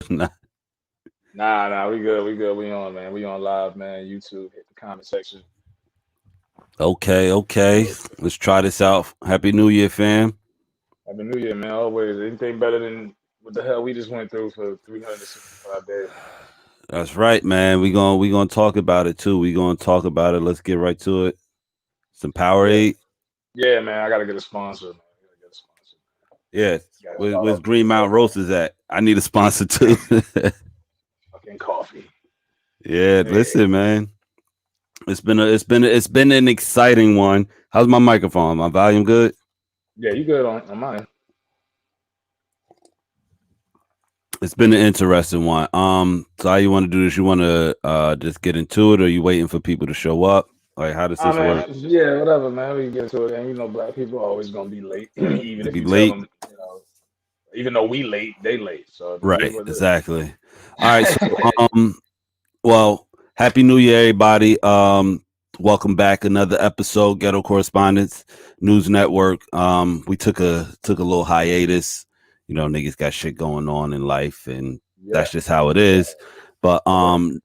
Nah. Nah, we good. We good. We on, man. We on live, man. YouTube. Hit the comment section. Okay, okay. Let's try this out. Happy New Year, fam. Happy New Year, man. Always. Anything better than what the hell we just went through for 365 days. That's right, man. We gonna talk about it too. We gonna talk about it. Let's get right to it. Some Yeah. Powerade. Yeah, man. I gotta get a sponsor, man. I gotta get a sponsor. Yeah. Gotta Where's start Green Mountain off Roasters at? I need a sponsor too. fucking coffee. Yeah, Yeah. listen, man. It's been an exciting one. How's my microphone? My volume good? Yeah, you good on mine. It's been an interesting one. So how you want to do this? You want to just get into it, or you waiting for people to show up? Like, how does Ah, this work? man. Yeah, whatever, man. We can get into it. And black people are always gonna be late, even To if be you tell late? them, even though we late, they late. So it is Right, what exactly. All right, so it is. um, well, happy New Year, everybody. Welcome back, another episode, Ghetto Correspondence News Network. We took a little hiatus. You know, niggas got shit going on in life, and Yeah. that's just how it is. But Work.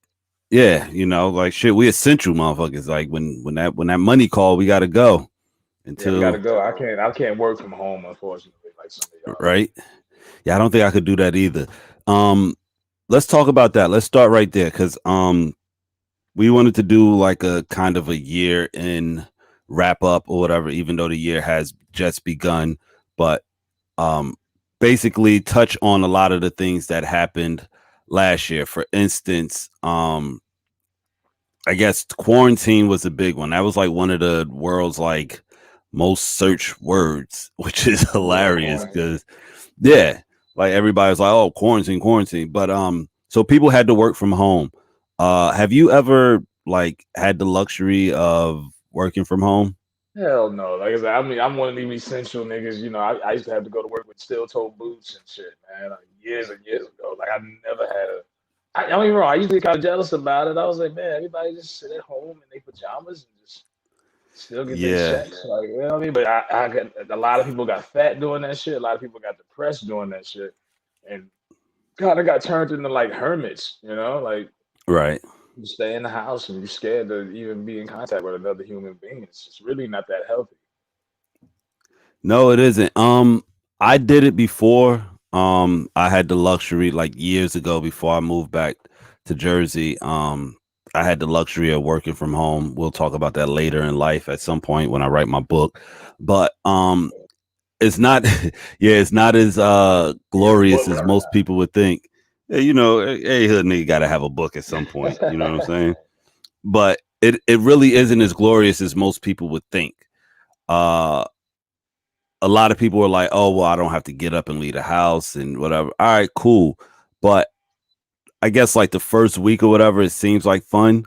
yeah, like shit, we essential motherfuckers. Like when that money call, we gotta go Yeah, we gotta until go. I can't work from home, unfortunately, like some of y'all. right. Yeah, I don't think I could do that either. Um, let's talk about that. Let's start right there because we wanted to do like a kind of a year in wrap up or whatever, even though the year has just begun. But um, basically, touch on a lot of the things that happened last year. For instance, I guess quarantine was a big one. That was like one of the world's like most searched words, which is Yeah, hilarious quarantine. because yeah, like everybody's like, oh, quarantine, quarantine. But so people had to work from home. Have you ever like had the luxury of working from home? Hell no. Like I said, I mean, I'm one of these essential niggas. I used to have to go to work with steel toe boots and shit, man, like years and years ago. Like I never had a. I don't even know. I used to be kind of jealous about it. I was like, man, everybody just sit at home in their pajamas and just still get their Yeah, checks. Like, you know what I mean? But I got a lot of people got fat doing that shit. A lot of people got depressed doing that shit, and kind of got turned into like hermits. Like right. you stay in the house and you're scared to even be in contact with another human being. It's really not that healthy. No, it isn't. I did it before. I had the luxury like years ago before I moved back to Jersey. I had the luxury of working from home. We'll talk about that later in life at some point when I write my book. But it's not yeah, it's not as glorious as most people would think. Yeah, hey hood nigga gotta have a book at some point. You know what I'm saying? But it really isn't as glorious as most people would think. Uh a lot of people are like, oh, well, I don't have to get up and leave the house and whatever. All right, cool. But I guess like the first week or whatever, it seems like fun.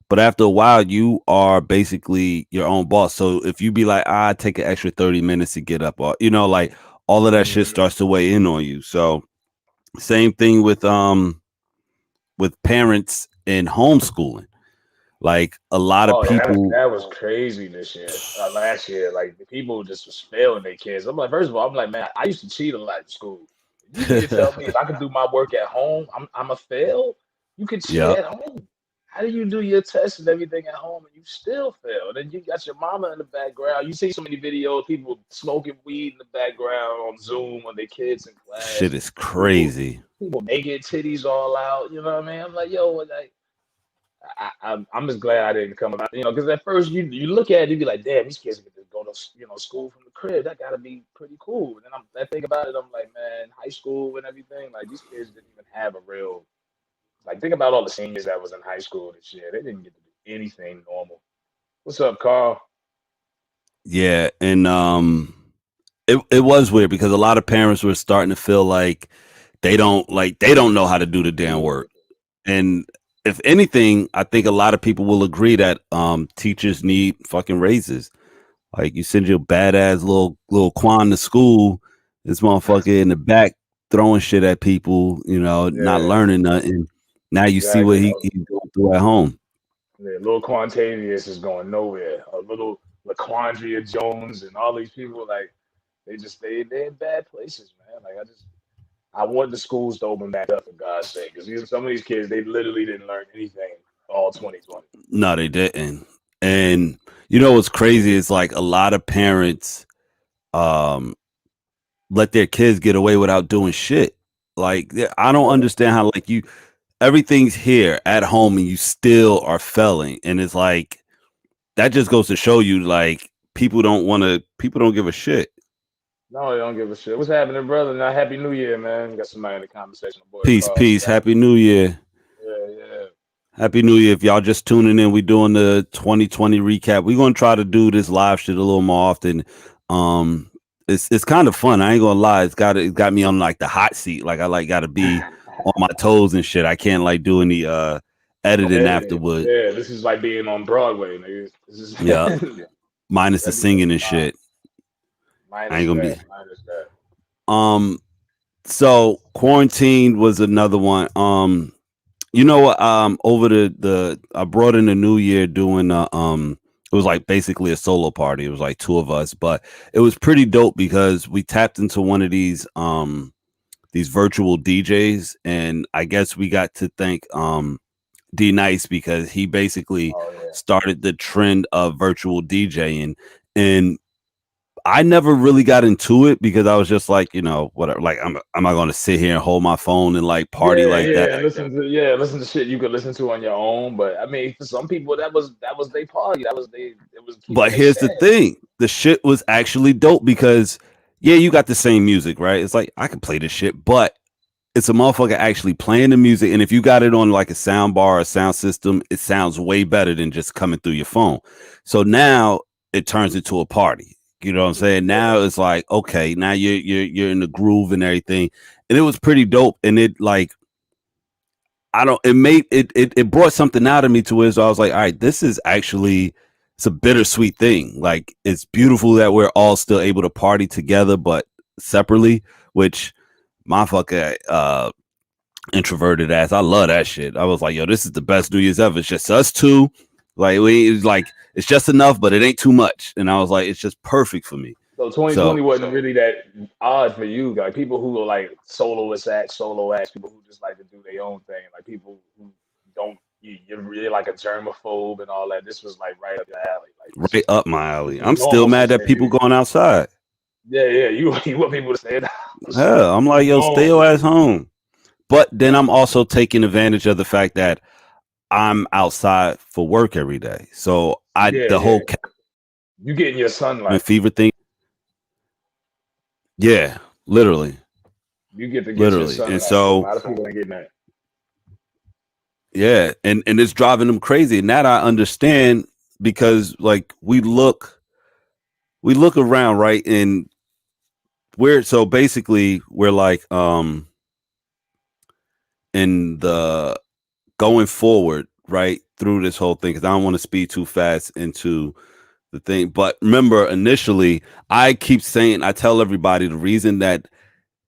But after a while, you are basically your own boss. So if you be like, take an extra 30 minutes to get up, or, like all of that shit Mhm. starts to weigh in on you. So same thing with parents and homeschooling. Like a lot of Oh yeah, people, that was crazy this year, last year. Like the people just was failing their kids. I'm like, first of all, I'm like, man, I used to cheat a lot in school. You mean to tell me if I could do my work at home, I'm a fail? You could cheat yep, at home. How do you do your tests and everything at home and you still fail? Then you got your mama in the background. You see so many videos, people smoking weed in the background on Zoom when their kids in shit class. is People crazy. people naked titties all out. You know what I mean? I'm like, yo, like I'm just glad I didn't come about, because at first you look at it, you be like, damn, these kids get to go to school from the crib. That gotta be pretty cool. And then I think about it, I'm like, man, high school and everything, like these kids didn't even have a real like think about all the seniors that was in high school this year. They didn't get to do anything normal. What's up, Carl? Yeah, and it was weird because a lot of parents were starting to feel like they don't know how to do the damn work. And if anything, I think a lot of people will agree that teachers need fucking raises. Like you send your badass little Quan to school, this motherfucker in the back throwing shit at people, not Yeah, learning nothing. Now you see what exactly. he's going through at home. Yeah, little Quantavious is going nowhere. A little LaQuandria Jones and all these people, like they in bad places, man. Like I just I want the schools to open back up for God's sake, because some of these kids they literally didn't learn anything all 2020. No, they didn't. And you know what's crazy is like a lot of parents um let their kids get away without doing shit. Like I don't understand how like you everything's here at home and you still are failing. And it's like that just goes to show you like people don't give a shit. No, they don't give a shit. What's happening, brother? Now, Happy New Year, man. Got somebody in the conversation. My boy Peace, Carl peace. Scott. Happy New Year. Yeah. Happy New Year. If y'all just tuning in, we doing the 2020 recap. We're gonna try to do this live shit a little more often. It's kind of fun. I ain't gonna lie. It got me on like the hot seat. Like I like gotta be on my toes and shit. I can't like do any editing afterward. Yeah, this is like being on Broadway, nigga. This is Yeah. Minus the singing and shit. Minus I ain't gonna that. be. Minus that. So quarantine was another one. You know what? Over the I brought in the new year doing it was like basically a solo party. It was like two of us, but it was pretty dope because we tapped into one of these virtual DJs, and I guess we got to thank D Nice because he basically started the trend of virtual DJing, and I never really got into it because I was just like, you know, whatever. Like, am I going to sit here and hold my phone and like party that? And listen to shit you could listen to on your own. But I mean, for some people, that was their party. It was. But here's the thing: the shit was actually dope because, yeah, you got the same music, right? It's like I can play this shit, but it's a motherfucker actually playing the music, and if you got it on like a sound bar or sound system, it sounds way better than just coming through your phone. So now it turns into a party. You know what I'm saying? Now it's like, okay, now you're in the groove and everything. And it was pretty dope. And it like it brought something out of me to where so I was like, all right, this is actually it's a bittersweet thing. Like it's beautiful that we're all still able to party together, but separately, which my fucking introverted ass. I love that shit. I was like, yo, this is the best New Year's ever. It's just us two. It's just enough, but it ain't too much. And I was like, it's just perfect for me. So 2020 wasn't really that odd for you, like people who are like solo acts, people who just like to do their own thing, like people who don't. You're really like a germaphobe and all that. This was like right up your alley, like right up my alley. I'm still mad at people going outside. Yeah. You want people to stay at the house. Hell, I'm like, yo, stay your ass home. But then I'm also taking advantage of the fact that I'm outside for work every day. So whole you getting your sunlight fever thing. Yeah, literally. You get to get literally. Your and so a lot of people ain't getting that. Yeah, and it's driving them crazy. And that I understand because like we look around, right? And so basically we're like in the going forward, right, through this whole thing, because I don't want to speed too fast into the thing. But remember, initially, I tell everybody the reason that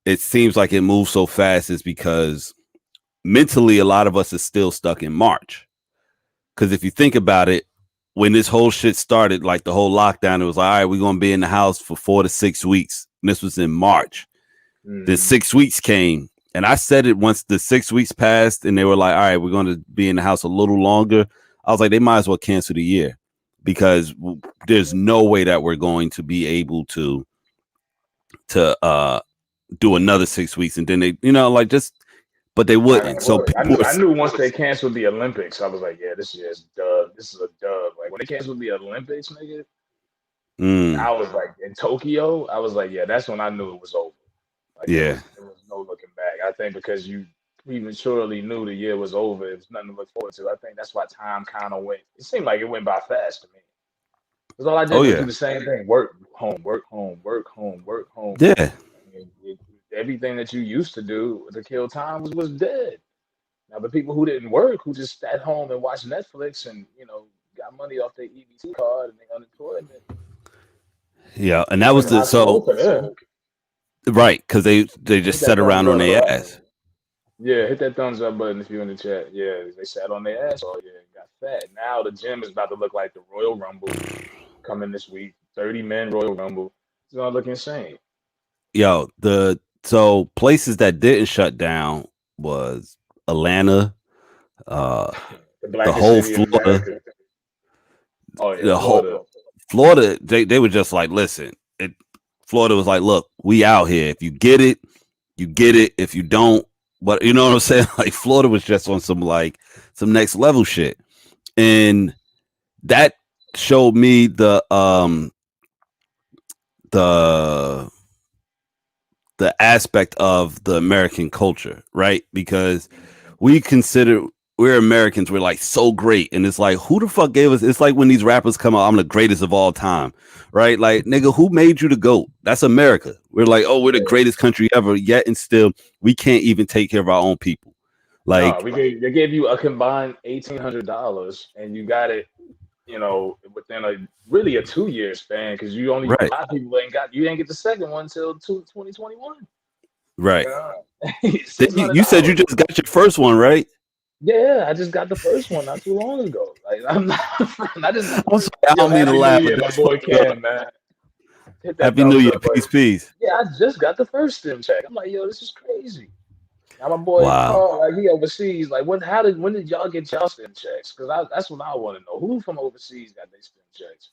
it seems like it moves so fast is because mentally a lot of us is still stuck in March. Because if you think about it, when this whole shit started, like the whole lockdown, it was like, all right, we're going to be in the house for 4 to 6 weeks. And this was in March. Then 6 weeks came. And I said it once the 6 weeks passed and they were like, all right, we're going to be in the house a little longer. I was like, they might as well cancel the year because there's no way that we're going to be able to do another 6 weeks. And then they, but they wouldn't. So I knew once they canceled the Olympics, I was like, yeah, this is dub. This is a dub. Like when they canceled the Olympics, nigga, I was like in Tokyo. I was like, yeah, that's when I knew it was over. Like, there was no looking back. I think because you prematurely knew the year was over, it was nothing to look forward to. I think that's why time kind of went. It seemed like it went by fast to me. Because all I did was do the same thing: work, home, work, home, work, home, work, home. Yeah. Everything that you used to do to kill time was dead. Now the people who didn't work, who just sat home and watched Netflix and got money off their EBT card and their unemployment. Yeah, and that was right, because they just sat around on their ass. Yeah, hit that thumbs up button if you're in the chat. Yeah, they sat on their ass all year and got fat. Now the gym is about to look like the Royal Rumble coming this week. 30 men Royal Rumble. It's gonna look insane. Yo, the So places that didn't shut down was Atlanta, uh, The the blackest whole city in Florida, America. Oh yeah, the whole Florida. Florida. They were just like, listen, Florida was like, look, we out here. If you get it, you get it. If you don't, but you know what I'm saying? Like Florida was just on some next level shit. And that showed me the the aspect of the American culture, right? Because we consider we're Americans, we're like so great. And it's like, who the fuck gave us? It's like when these rappers come out, I'm the greatest of all time, right? Like, nigga, who made you the GOAT? That's America. We're like, oh, we're the Yeah. greatest country ever, yet and still we can't even take care of our own people. No, Like, they gave you a combined $1,800, and you got it, within really a 2 year span, because a right, lot of people ain't get the second one until 2021. right. Yeah, Then six hundred you said you dollars. just got your first one, right? Yeah, I just got the first one not too long ago. Like I'm not, I just I'm sorry, I yo, don't mean to Happy New laugh, but Year, my that's boy fucked up. Cam, man. Hit that Happy New thumbs Year, up button. peace, peace. Yeah, I just got the first stim check. I'm like, yo, this is crazy. Now my boy Wow. Carl, like he overseas. Like when did y'all get y'all stim checks? Because that's what I want to know. Who from overseas got their stim checks?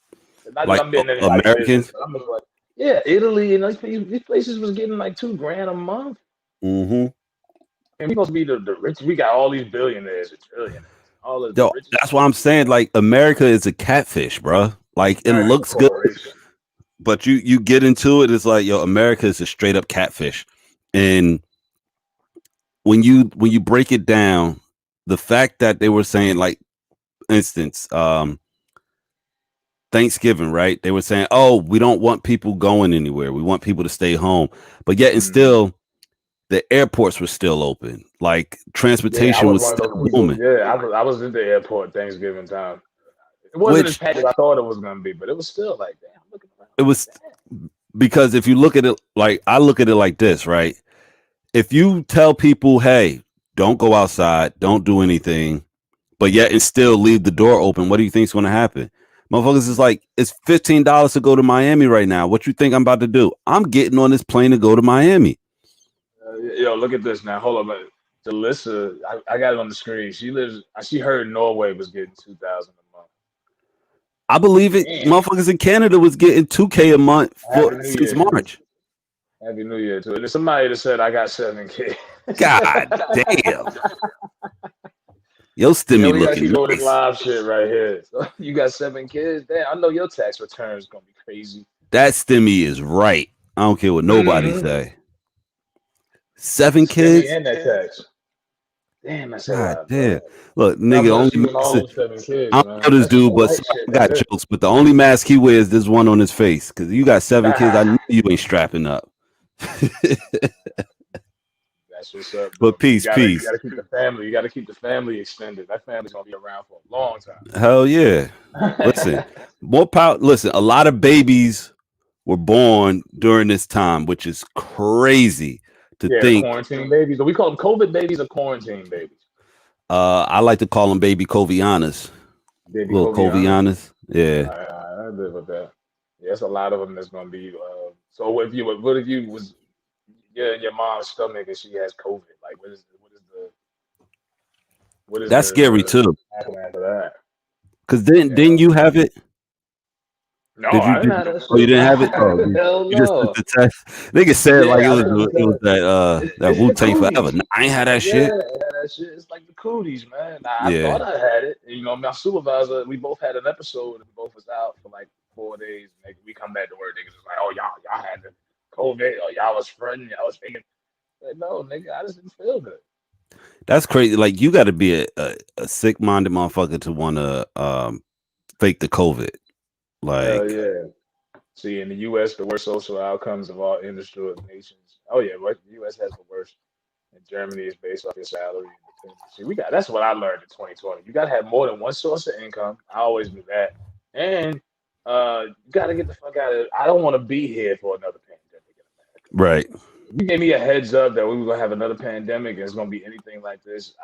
And not that Like I'm in anybody's business, Americans. but I'm just like, yeah, Italy and these places was getting like $2,000 a month. Mm-hmm. And we supposed to be the rich. We got all these billionaires and trillionaires. All of the Yo, richest that's why I'm saying like America is a catfish, bro. Like it American looks good, corporation. but you get into it, it's like yo, America is a straight up catfish. And when you break it down, the fact that they were saying like instance, Thanksgiving, right? They were saying, oh, we don't want people going anywhere. We want people to stay home. But yet and Mhm. still the airports were still open. Like Yeah, I transportation was was one of still those people. booming. Yeah, I was in the airport Thanksgiving time. It wasn't as Which packed as I thought it was gonna be, but it was still like, damn, I'm looking around it like, was because if you look at it like I look at it like this, right? If you tell people, hey, don't go outside, don't do anything, but yet and still leave the door open, what do you think is going to happen? Motherfuckers is like, it's $15 to go to Miami right now. What you think I'm about to do? I'm getting on this plane to go to Miami. yo, look at this now. Hold on, man. Delissa, I got it on the screen. She heard Norway was getting 2,000 a month. I believe it. Damn. Motherfuckers in Canada was getting $2K a month Happy for New since Year too. March. Happy New Year too. There's somebody that said I got 7 kids. God damn. Your Yeah, stimmy we gotta keep looking doing this nice. live shit right here. So, you got 7 kids? Damn, I know your tax return is gonna be crazy. That stimmy is right. I don't care what nobody Mm-hmm. say. 7 Stimmy kids? and that tax. Damn, that's a God lot, bro. damn. Look, God nigga, bless only you and all mask. those 7 kids, I don't man. know this That's some dude, but white shit I right got there. jokes. But the only mask he wears is this one on his face. Because you got 7 kids. I know you ain't strapping up. That's what's up, bro. But You peace, gotta you peace. gotta keep the family. You gotta keep the family extended. That family's gonna be around for a long Hell yeah. Listen, time. more power. Listen, a lot of babies were born during this time, which is crazy to Yeah, the think. quarantine babies. We call them COVID babies or quarantine babies. I like to call them baby Covianas. Baby Little Covianas. Covianas. Yeah. I live with that. Yeah, it's a lot of them that's gonna be. So what if you was yeah in your mom's stomach and she has COVID? Like, what is That's scary the too. happening after that? Cause didn't you have it? No, Did you? I didn't Did have you? that Oh, you shit. didn't have it. Oh, Hell you just took no. the test. Nigga said like Yeah, I took the it was test. that It's the Wu Tang Forever. cooties. Nah, I ain't had that Yeah, shit. that shit. It's like the cooties, man. I Yeah, thought I had it. My supervisor, we both had an episode and we both was out for like 4 days. And we come back to work, niggas was like, oh, y'all had the COVID, or y'all was spreading, y'all was faking. Like, no, nigga, I just didn't feel good. that's crazy. Like you got to be a sick minded motherfucker to want to fake the COVID. Hell Like yeah. See, in the U.S., the worst social outcomes of all industrial nations. Oh yeah, the U.S. has the worst. And Germany is based off your salary and dependency. That's what I learned in 2020. You gotta have more than one source of income. I always knew that. And you gotta get the fuck out of it. I don't want to be here for another pandemic in America. right. You gave me a heads up that we were gonna have another pandemic and it's gonna be anything like this.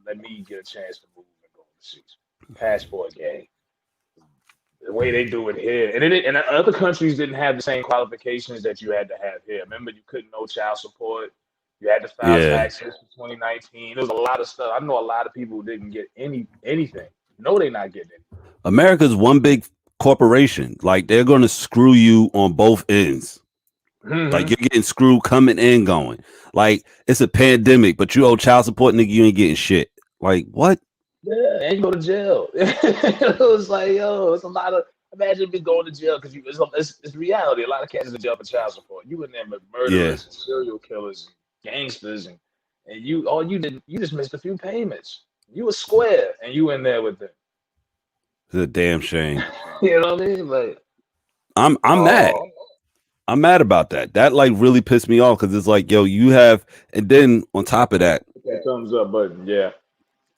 Let me get a chance to move and go overseas. Passport game. the way they do it here, and other countries didn't have the same qualifications that you had to have here. Remember, you couldn't know child support. You had to file Yeah. taxes for 2019. There was a lot of stuff. I know a lot of people who didn't get anything. No, they're not getting it. America's one big corporation. Like they're gonna screw you on both ends. Like Mm-hmm. you're getting screwed coming and going. Like it's a pandemic, but you owe child support, nigga. You ain't getting shit. Like what? Yeah, and you go to jail. It was like, yo, it's a lot of. Imagine me going to jail because it's reality. A lot of cats in jail for child support. You in there with Yeah, murderers and serial killers and gangsters and you all you did you just missed a few payments. You were square and you in there with them. it's a damn shame. You know what I mean? Like, I'm mad. oh, I'm mad about that. That like really pissed me off because it's like, yo, you have, and then that thumbs up button. Yeah.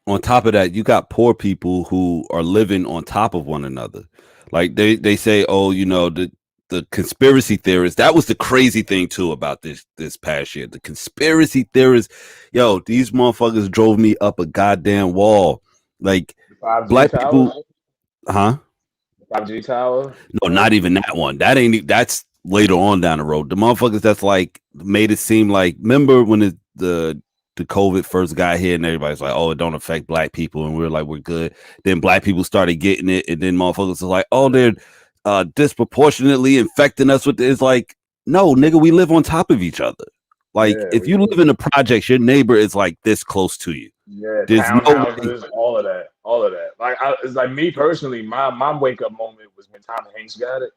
on top of that, you got poor people who are living on top of one another. Like they say, oh, you know, the conspiracy theorists. That was the crazy thing too about this past year. The conspiracy theorists, yo, these motherfuckers drove me up a goddamn wall. Like The 5G black tower. people, huh? The 5G tower. No, not even that one. That ain't. That's later on down the road. The motherfuckers that's like made it seem like. Remember when the COVID first got here and everybody's like, oh, it don't affect black people, and we are like, we're good. Then black people started getting it, and then motherfuckers was like, oh, they're disproportionately infecting us with it. It's like, no, nigga, we live on top of each other. Like, Yeah, if we you do. live in the projects, your neighbor is like this close to you. Yeah, There's no way. townhouses, all of that, all of that. It's like me personally, my wake up moment was when Tom Hanks got it.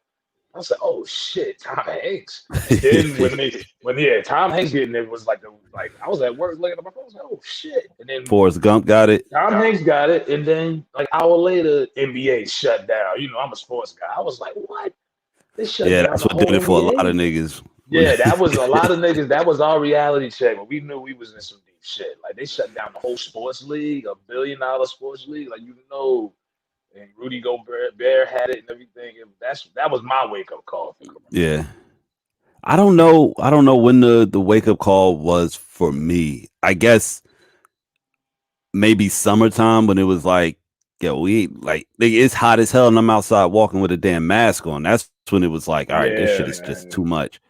I was like, oh shit, Tom Hanks. And then Tom Hanks getting it was like I was at work looking at my phone, I was like, oh shit. And then Forrest Gump got it. Tom Hanks got it, and then like an hour later, NBA shut down. You know, I'm a sports guy. I was like, what? They shut Yeah, down that's the what did whole it for a lot of NBA? niggas. Yeah, that was a lot of niggas. That was our reality check when we knew we was in some deep shit. Like they shut down the whole sports league, $1 billion sports league. Like and Rudy Gobert Bear had it and everything. That was my wake up call for Kareem. Yeah. I don't know. I don't know when the wake up call was for me. I guess maybe summertime when it was like, yeah, it's hot as hell and I'm outside walking with a damn mask on. That's when it was like, all right, this Yeah, shit is just man. too much.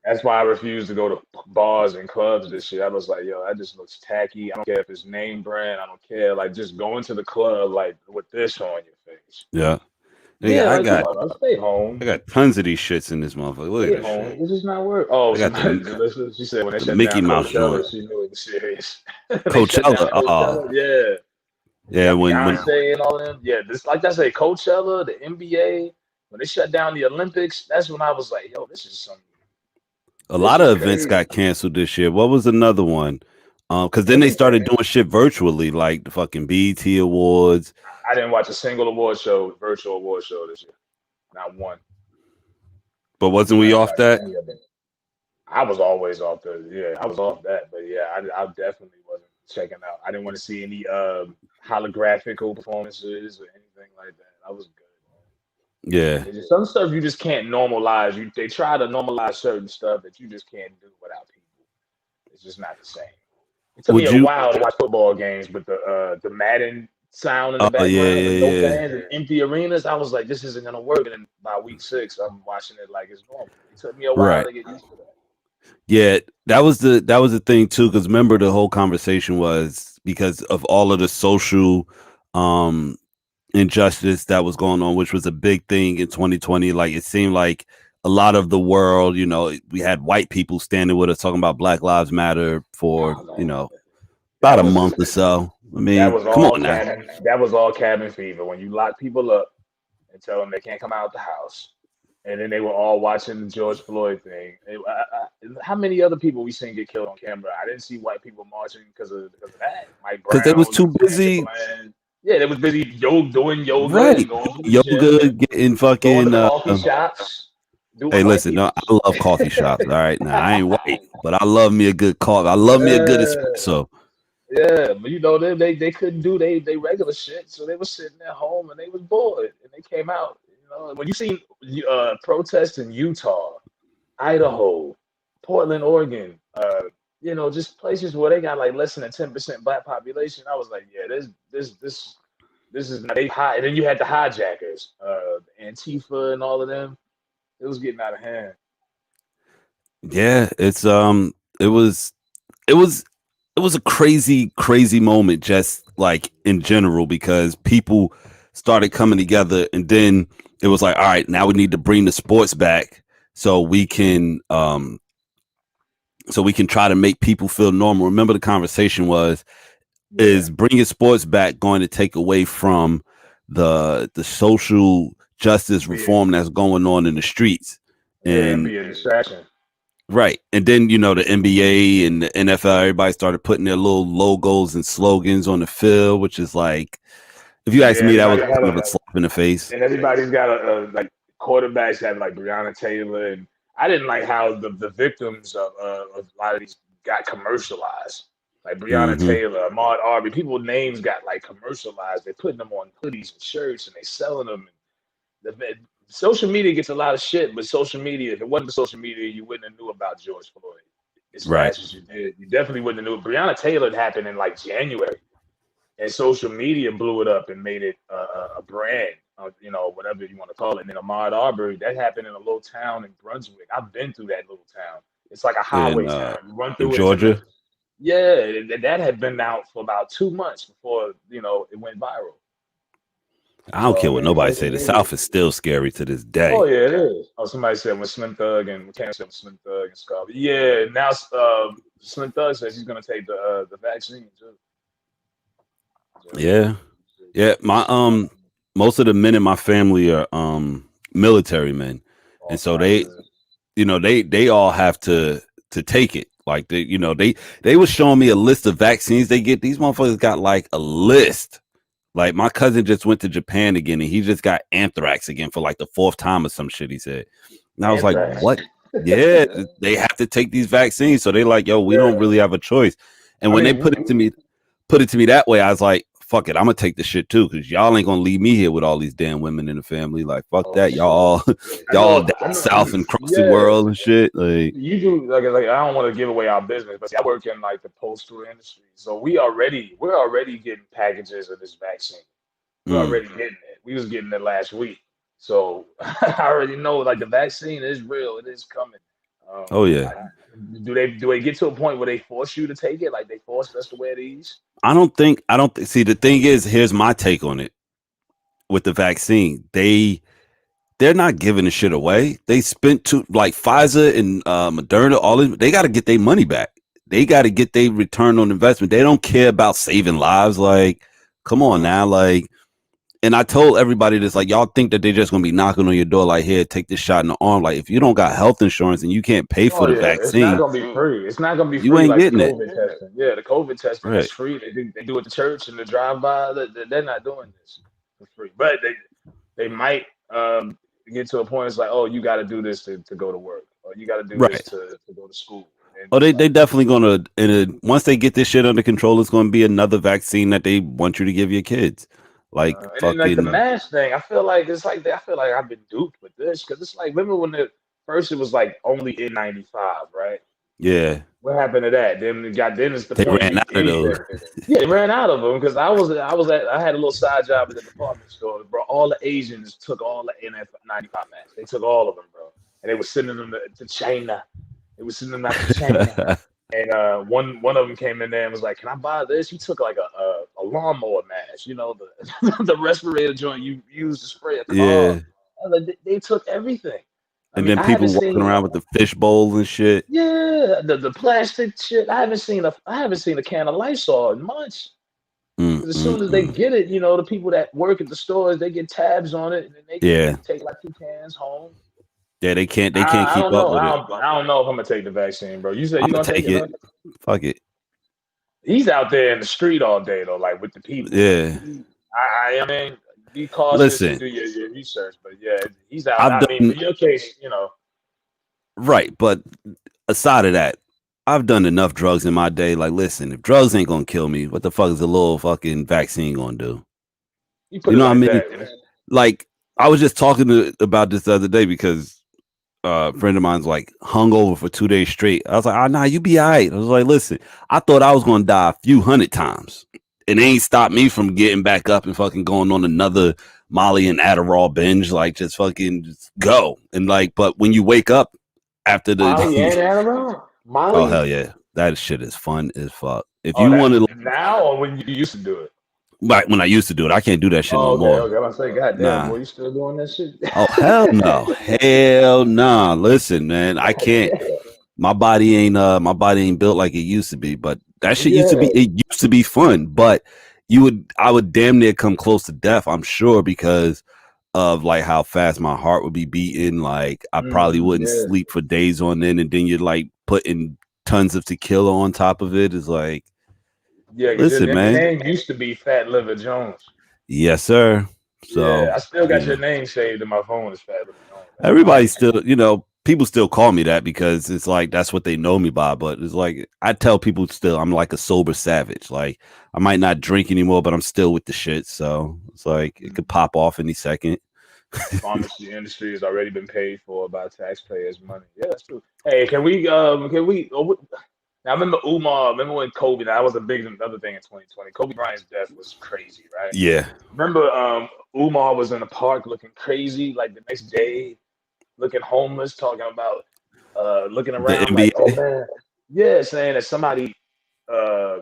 That's why I refuse to go to bars and clubs this shit. I was like, yo, that just looks tacky. I don't care if it's name brand. I don't care. Like just going to the club like with this on your face. Yeah. Nigga, Yeah, I like come got on, stay I home. got tons of these shits in this motherfucker. Look at Stay this home. shit. It's just not work. Oh, I got somebody listen. She said when they the shut Mickey down Mouse joint. Coachella, she knew it was serious. They shut down Coachella. Coachella. Yeah. You Yeah, got when Beyonce and all of them. Yeah, this like I say, Coachella, the NBA, when they shut down the Olympics, that's when I was like, yo, a this lot is of events crazy. got canceled this year. What was another one? Because then they started Everything. doing shit virtually, like the fucking BET Awards. I didn't watch a single virtual award show this year. Not one. But wasn't I we didn't off watch that? any of it. I was always off I was off that, but yeah, I definitely wasn't checking out. I didn't want to see any holographical performances or anything like that. I was good. Yeah. It's just some stuff you just can't normalize. They try to normalize certain stuff that you just can't do without people. It's just not the same. It took me Would a you? while to watch football games with the Madden sound in the Oh yeah, background and yeah, no yeah, fans and empty arenas. I was like, this isn't gonna work. And then by week 6, I'm watching it like it's normal. It took me a while right. to get used to that. Yeah, that was the thing too. Because remember, the whole conversation was because of all of the social um injustice that was going on, which was a big thing in 2020. Like it seemed like a lot of the world, we had white people standing with us talking about Black Lives Matter for Oh man, about that a was month or so. I that mean, was come all on now. cabin. That was all cabin fever. When you lock people up and tell them they can't come out the house, and then they were all watching the George Floyd thing. How many other people we seen get killed on camera? I didn't see white people marching because of that. Mike Because they was Brown, too Sandra busy, Bland. Yeah, they was busy doing yoga right? and going to the gym Yoga, and getting going to fucking. coffee shops, Hey, doing white listen, no, people I love coffee shops. All right, now I ain't white, but I love me a good coffee. I love me a good shit. espresso. Yeah, but they couldn't do they regular shit, so they were sitting at home and they was bored and they came out. When you see protests in Utah, Idaho, Portland, Oregon, just places where they got like less than 10% black population. I was like, yeah, this this is they high. And then you had the hijackers, Antifa and all of them. It was getting out of hand. Yeah, it was it was it was a crazy moment, just like in general, because people started coming together, and then it was like, all right, now we need to bring the sports back so we can try to make people feel normal. Remember, the conversation was, is bringing sports back going to take away from the social justice reform that's going on in the streets? And be a distraction. Right. And then, the NBA and the NFL, everybody started putting their little logos and slogans on the field, which is like, if you ask me, that was kind of a slap in the face. And everybody's got like quarterbacks have like Breonna Taylor, and I didn't like how the victims of a lot of these got commercialized. Like Breonna Taylor, Ahmaud Arbery, people's names got like commercialized. They're putting them on hoodies and shirts, and they selling them. Social media gets a lot of shit, but social media, if it wasn't for social media, you wouldn't have knew about George Floyd as fast as you did. You definitely wouldn't have knew. Breonna Taylor happened in like January, and social media blew it up and made it a brand, whatever you want to call it. And then Ahmaud Arbery, that happened in a little town in Brunswick. I've been through that little town. It's like a highway town. You run through in Georgia. Yeah, that had been out for about 2 months before it went viral. I don't care what nobody say. The South is still scary to this day. Oh yeah, it is. Oh, somebody said when Slim Thug and Slim Thug and Scarlet. Yeah, now Slim Thug says he's gonna take the vaccine too. Yeah. My most of the men in my family are military men, and so they all have to take it. Like they was showing me a list of vaccines they get. These motherfuckers got like a list. Like, my cousin just went to Japan again, and he just got anthrax again for like the 4th time or some shit, he said. And I was like, what? Yeah, they have to take these vaccines. So they like, yo, we don't really have a choice. And when they put it to me that way, I was like, fuck it, I'm gonna take the shit too, because y'all ain't gonna leave me here with all these damn women in the family. Like, fuck that. Y'all down south and across the world and shit. Like, you do like I don't want to give away our business, but see, I work in like the postal industry. So we're already getting packages of this vaccine. We're already getting it. We was getting it last week. So I already know like the vaccine is real, it is coming. Oh yeah. Do they get to a point where they force you to take it? Like they force us to wear these? I don't see, the thing is, here's my take on it with the vaccine. They're not giving the shit away. They spent like Pfizer and Moderna, all of them, they got to get their money back. They got to get their return on investment. They don't care about saving lives. Like, come on now. Like, and I told everybody this, like, y'all think that they're just gonna be knocking on your door, like, here, take this shot in the arm. Like, if you don't got health insurance and you can't pay for the vaccine, it's not gonna be free. It's not gonna be free. You ain't like getting COVID it. Testing. Yeah, the COVID testing is free. They do it at the church and the drive-by. They're not doing this for free. But they might get to a point. It's like, oh, you got to do this to go to work, or you got to do this to go to school. And they definitely gonna. And once they get this shit under control, it's gonna be another vaccine that they want you to give your kids. Like, fucking, like the mask thing, I feel like I've been duped with this, because it's like, remember when it was like only N95, right? Yeah. What happened to that? Then it's the they ran out of those. Yeah, they ran out of them, because I had a little side job at the department store, bro. All the Asians took all the N95 masks. They took all of them, bro, and they were sending them to China. They were sending them out to China. And one of them came in there and was like, "Can I buy this?" You took like a lawnmower mask, the respirator joint you use to spray a car. Yeah. Like, they took everything. And then people walking around with the fish bowls and shit. Yeah, the plastic shit. I haven't seen a can of Lysol in months. As soon as they get it, the people that work at the stores, they get tabs on it, and then they can take like 2 cans home. Yeah, they can't keep up with it. I don't know if I'm gonna take the vaccine, bro. You said you're gonna take it. Fuck it. He's out there in the street all day though, like with the people. Yeah. I mean, be cautious and do your research, but yeah, he's out. In your case, Right, but aside of that, I've done enough drugs in my day. Like, listen, if drugs ain't gonna kill me, what the fuck is a little fucking vaccine gonna do? You know what I mean? Like, I was just talking about this the other day, because a friend of mine's like hungover for 2 days straight. I was like, nah, you be all right. I was like, listen, I thought I was gonna die a few hundred times, it ain't stopped me from getting back up and fucking going on another Molly and Adderall binge. Like just fucking just go. And like, but when you wake up after Molly and the Adderall. oh Molly. hell yeah. That shit is fun as fuck. If Oh, you want to that now or when you used to do it? like when I used to do it, I can't do that shit Oh, no okay, more. okay. I was say, God damn, Nah. boy, you still doing that shit? Oh hell no. Hell nah. Listen, man, I can't. My body ain't built like it used to be, but that shit used to be Yeah. it used to be fun, but I would damn near come close to death, I'm sure, because of like how fast my heart would be beating. Like I probably wouldn't Yeah. sleep for days on end, and then you're like putting tons of tequila on top of it. Is like, Yeah, because listen, your man. name used to be Fat Liver Jones. Yes, sir. Yeah, So, I still you got your know. name saved in my phone as Fat Liver Jones. That's Everybody funny. still, people still call me that because it's like that's what they know me by. But it's like I tell people still I'm like a sober savage. Like I might not drink anymore, but I'm still with the shit. So it's like it could pop off any second. Pharmacy industry has already been paid for by taxpayers' money. Yeah, that's true. Hey, can we? Now, I remember Umar. Remember when Kobe? That was a big another thing in 2020. Kobe Bryant's death was crazy, right? Yeah, Remember, Umar was in the park looking crazy, like the next day, looking homeless, talking about, looking the around like, oh NBA. man, yeah, saying that somebody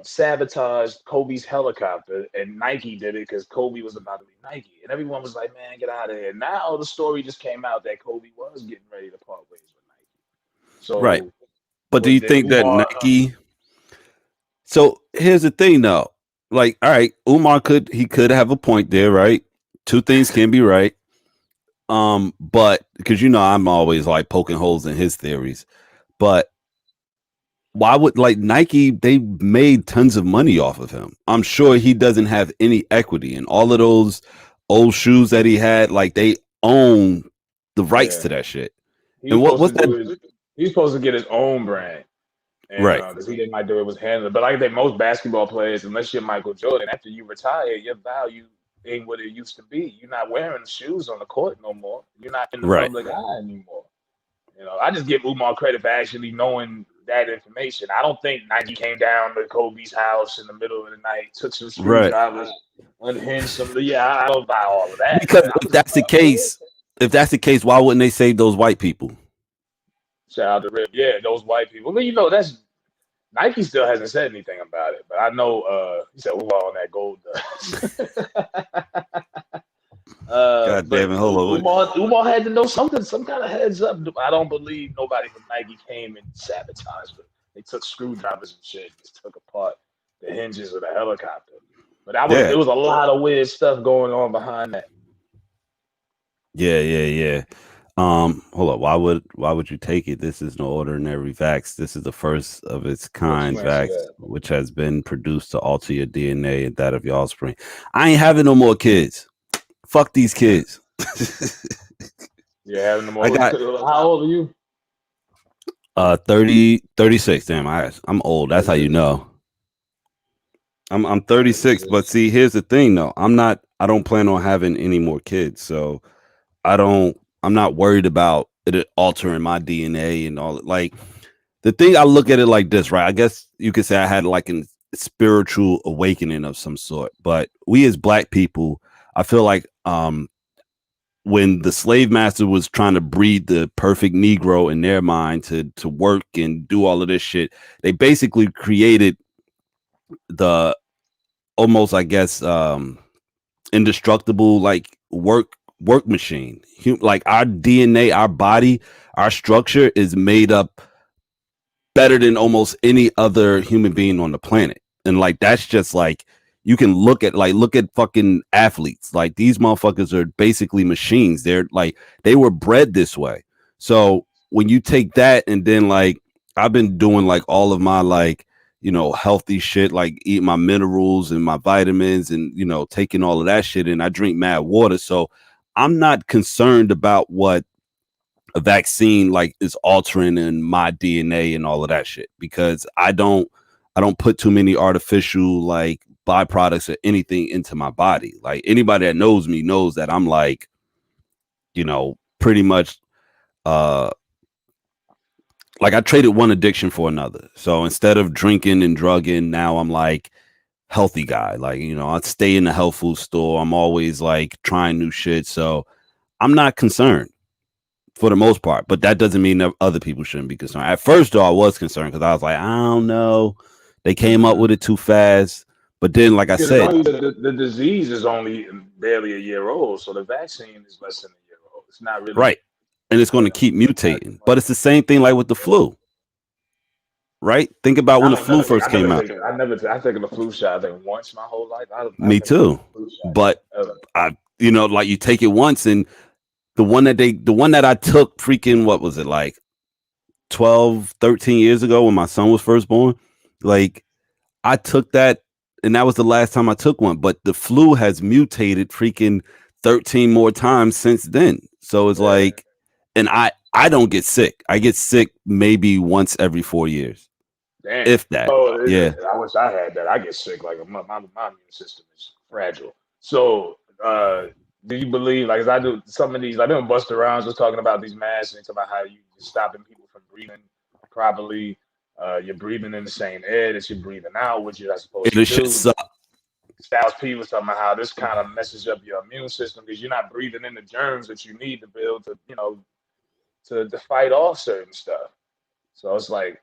sabotaged Kobe's helicopter and Nike did it because Kobe was about to be Nike. And everyone was like, man, get out of here. Now the story just came out that Kobe was getting ready to part ways with Nike. Right. So But do what you did think that Umar Nike? So here's the thing, though. Like, all right, Umar could have a point there, right? Two things can be right. But because I'm always like poking holes in his theories, but why would like Nike? They made tons of money off of him. I'm sure he doesn't have any equity in all of those old shoes that he had. Like they own the rights yeah. to that shit. He was And supposed what's to do that? his he was supposed to get his own brand. And Right, because he didn't like the way it was handled. But like I think most basketball players, unless you're Michael Jordan, after you retire, your value ain't what it used to be. You're not wearing shoes on the court no more. You're not in the right, public eye anymore. I just give Umar credit for actually knowing that information. I don't think Nike came down to Kobe's house in the middle of the night, took some right. screwdrivers, unhinged some. Yeah, I don't buy all of that, but Because I'm just like, okay. if that's the case, why wouldn't they save those white people? Shout out to Rip. Yeah, those white people. Well, that's Nike still hasn't said anything about it, but I know he said Umar on that gold dust. God But damn it! Hold on. Umar had to know something, some kind of heads up. I don't believe nobody from Nike came and sabotaged it. They took screwdrivers and shit, just took apart the hinges of the helicopter. But Yeah, it was a lot of weird stuff going on behind that. yeah. Hold on. Why would you take it? This is no ordinary vax. This is the first of its What kind you answer vax, that? which has been produced to alter your DNA and that of your offspring. I ain't having no more kids. Fuck these kids. Yeah, having them I over. got How old are you? 30, 36. Damn, I'm old. That's how you 36. know. I'm 36, but 36. see, here's the thing though. I don't plan on having any more kids. So I'm not worried about it altering my DNA and all. Like the thing, I look at it like this, right? I guess you could say I had like a spiritual awakening of some sort. But we as black people, I feel like when the slave master was trying to breed the perfect Negro in their mind to work and do all of this shit, they basically created the almost, I guess, indestructible like work machine. Like our DNA, our body, our structure is made up better than almost any other human being on the planet. And like that's just like you can look at fucking athletes. Like these motherfuckers are basically machines. They're like they were bred this way. So when you take that and then like I've been doing like all of my like healthy shit, like eat my minerals and my vitamins and taking all of that shit, and I drink mad water. So I'm not concerned about what a vaccine like is altering in my DNA and all of that shit because I don't put too many artificial like byproducts or anything into my body. Like anybody that knows me knows that I'm like, pretty much uh like I traded one addiction for another. So instead of drinking and drugging, now I'm like healthy guy. Like, you know, I'd stay in the health food store. I'm always like trying new shit. So I'm not concerned for the most part, but that doesn't mean that other people shouldn't be concerned. At first, though, I was concerned because I was like, I don't know. They came up with it too fast. But then, like I Because said, the disease is only barely a year old, so the vaccine is less than a year old. It's not really. right. And it's going to keep mutating. But it's the same thing like with the flu, right? Think about when the flu first came out. I taken the flu shot, I think, once my whole life. Me too. But you know, like you take it once, and the one that I took freaking, what was it, like 12, 13 years ago when my son was first born, like I took that, and that was the last time I took one. But the flu has mutated freaking 13 more times since then. So it's like, and I don't get sick. I get sick maybe once every 4 years. Damn. If that. Yeah. I wish I had that. I get sick. Like my immune system is fragile. So do you believe, like, as I do some of these, I didn't bust around just talking about these masks and talking about how you're stopping people from breathing properly. You're breathing in the same air that you're breathing out, which you're not supposed to do. Styles P was talking about how this kind of messes up your immune system because you're not breathing in the germs that you need to build to, you know, to fight off certain stuff. So it's like,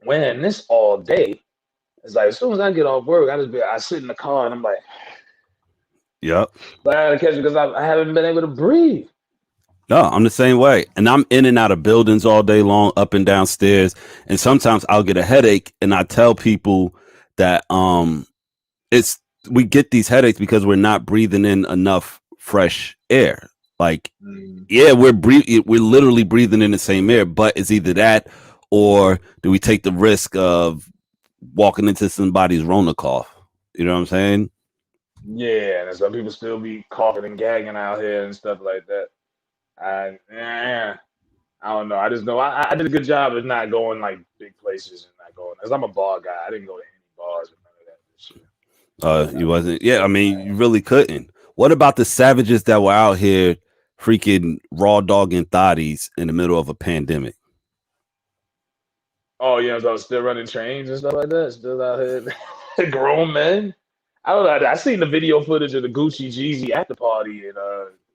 wearing this all day, it's like as soon as I get off work, I sit in the car and I'm like, yep. But I gotta catch it because I haven't been able to breathe. No, I'm the same way. And I'm in and out of buildings all day long, up and down stairs. And sometimes I'll get a headache, and I tell people that we get these headaches because we're not breathing in enough fresh air. Like, yeah, we're literally breathing in the same air, but it's either that or do we take the risk of walking into somebody's Rona cough? You know what I'm saying? Yeah, and some people still be coughing and gagging out here and stuff like that. I don't know. I just know I did a good job of not going like big places and not going, because I'm a bar guy. I didn't go to any bars or none of that shit. You wasn't. Yeah, I mean, you really couldn't. What about the savages that were out here freaking raw dogging thotties in the middle of a pandemic? Oh yeah, so still running trains and stuff like that. Still out here, grown men. I don't know. I seen the video footage of the Gucci Jeezy after party in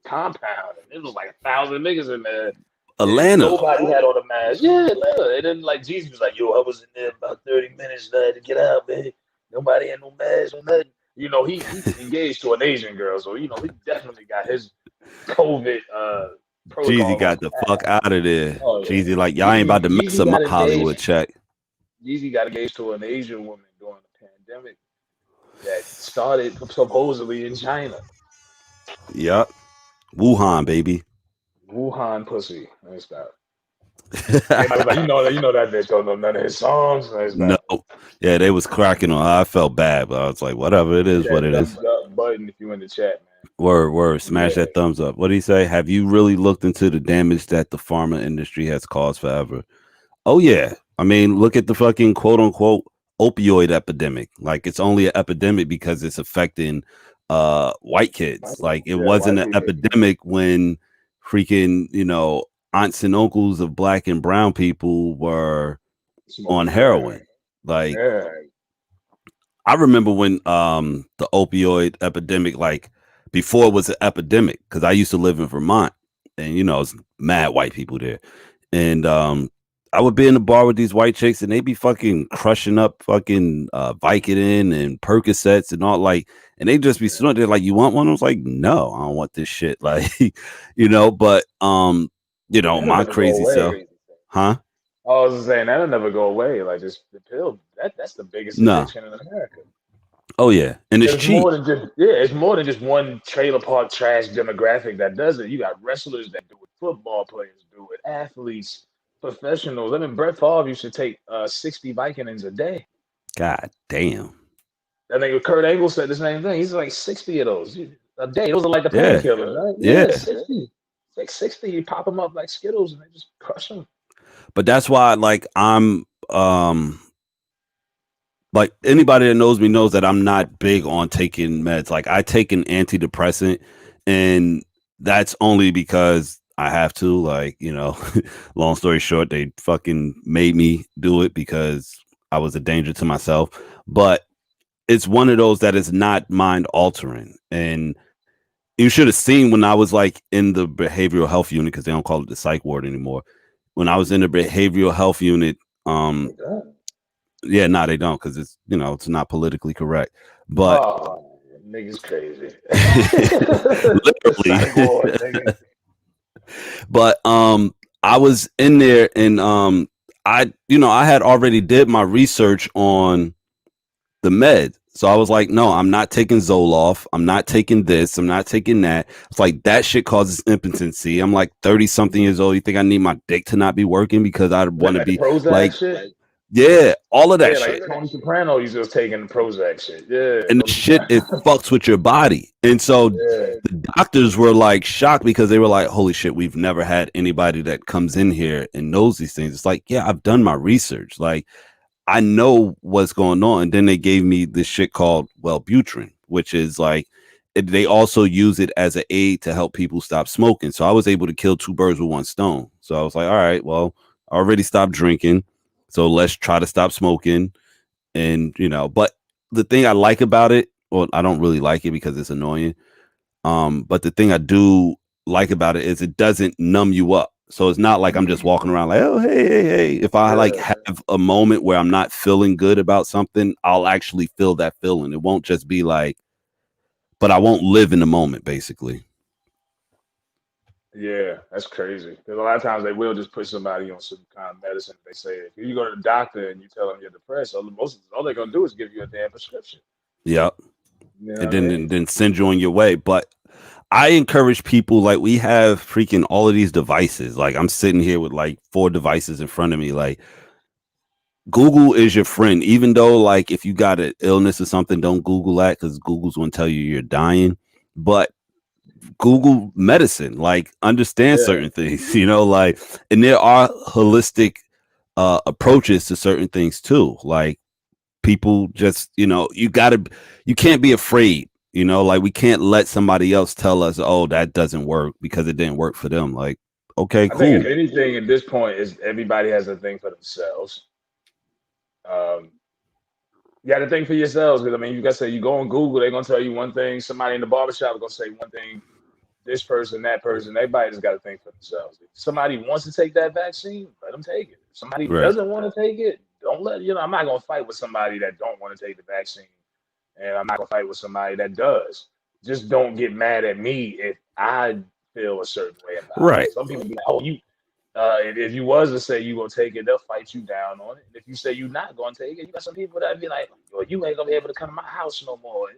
Compound, and it was like 1,000 niggas in there. Atlanta. Nobody had on a mask. Yeah, Atlanta. And then like Jeezy was like, "Yo, I was in there about 30 minutes to get out, man. Nobody had no mask or nothing." You know, he engaged to an Asian girl, so you know he definitely got his COVID protocol. Jeezy got the fuck out of there. Oh, yeah. Jeezy like, y'all ain't about to mess up my Hollywood check. Jeezy got engaged to an Asian woman during the pandemic that started supposedly in China. Yep. Wuhan, baby. Wuhan pussy. Nice stop. Like, you know that bitch don't know none of his songs. No. Yeah, they was cracking on. I felt bad, but I was like, whatever, it is what it is. Button if you in the chat, man. Word. Smash that thumbs up. What do you say? Have you really looked into the damage that the pharma industry has caused forever? Oh yeah. I mean, look at the fucking quote unquote opioid epidemic. Like, it's only an epidemic because it's affecting white kids. Like, it wasn't an epidemic when freaking, you know, aunts and uncles of black and brown people were on heroin. Like, I remember when the opioid epidemic, like before it was an epidemic, because I used to live in Vermont, and you know, it's mad white people there. And I would be in the bar with these white chicks, and they'd be fucking crushing up fucking Vicodin and Percocets and all, like, and they just be snorting. They're like, "You want one?" I was like, "No, I don't want this shit." Like, you know, but you know, my crazy self, huh? I was saying that'll never go away. Like, just the pill, that's the biggest addiction in America. Oh yeah, and it's cheap. More than just, it's more than just one trailer park trash demographic that does it. You got wrestlers that do it, football players do it, athletes, professionals. I mean, Brett Favre used to take 60 Vicodins a day. God damn. I think Kurt Angle said the same thing. He's like 60 of those a day. Those are like the painkillers, right? Yeah. 60. Like 60, you pop them up like Skittles and they just crush them. But that's why, like, I'm like, anybody that knows me knows that I'm not big on taking meds. Like, I take an antidepressant, and that's only because I have to. Like, you know, long story short, they fucking made me do it because I was a danger to myself. But it's one of those that is not mind altering. And you should have seen when I was like in the behavioral health unit, because they don't call it the psych ward anymore. When I was in the behavioral health unit, Like that. yeah, no, they don't, because it's, you know, it's not politically correct. But Oh, niggas crazy. The literally, psych ward, nigga. but I was in there, and I, you know, I had already did my research on the med. So I was like, no, I'm not taking Zoloft. I'm not taking this. I'm not taking that. It's like that shit causes impotency. I'm like 30 something years old. You think I need my dick to not be working because I want to That be Prozac like, shit. yeah, all of that Yeah, like shit. Tony Soprano used to was taking the Prozac shit. Yeah, And the Tony shit, it Soprano. fucks with your body. And so Yeah. the doctors were like shocked because they were like, holy shit, we've never had anybody that comes in here and knows these things. It's like, yeah, I've done my research. Like, I know what's going on. And then they gave me this shit called Wellbutrin, which is like, they also use it as an aid to help people stop smoking. So I was able to kill two birds with one stone. So I was like, all right, well, I already stopped drinking. So let's try to stop smoking. And, you know, but the thing I like about it, well, I don't really like it because it's annoying. But the thing I do like about it is it doesn't numb you up. So it's not like I'm just walking around like, oh, hey, hey, hey. If I like Yeah. have a moment where I'm not feeling good about something, I'll actually feel that feeling. It won't just be like, but I won't live in the moment, basically. Yeah, that's crazy. Because a lot of times they will just put somebody on some kind of medicine. They say if you go to the doctor and you tell them you're depressed, all they're gonna do is give you a damn prescription. Yeah. You know what And I mean? then send you on your way. But I encourage people, like, we have freaking all of these devices. Like, I'm sitting here with like 4 devices in front of me. Like, Google is your friend, even though, like, if you got an illness or something, don't Google that because Google's going to tell you you're dying. But Google medicine, like, understand Yeah. certain things, you know, like, and there are holistic approaches to certain things too. Like, people just, you know, you can't be afraid, you know, like, we can't let somebody else tell us, oh, that doesn't work because it didn't work for them. Like, okay, I think if cool. anything at this point is everybody has a thing for themselves. Um, you got to think for yourselves because I mean, you got to say you go on Google, they're gonna tell you one thing. Somebody in the barbershop is gonna say one thing. This person, that person, everybody just got to think for themselves. If somebody wants to take that vaccine, let them take it. If somebody Right. doesn't want to take it, don't let you know. I'm not gonna fight with somebody that don't want to take the vaccine, and I'm not gonna fight with somebody that does. Just don't get mad at me if I feel a certain way about it. Right. Some people be like, "Oh, you." If you was to say you gonna take it, they'll fight you down on it. And if you say you're not gonna take it, you got some people that be like, "Well, you ain't gonna be able to come to my house no more."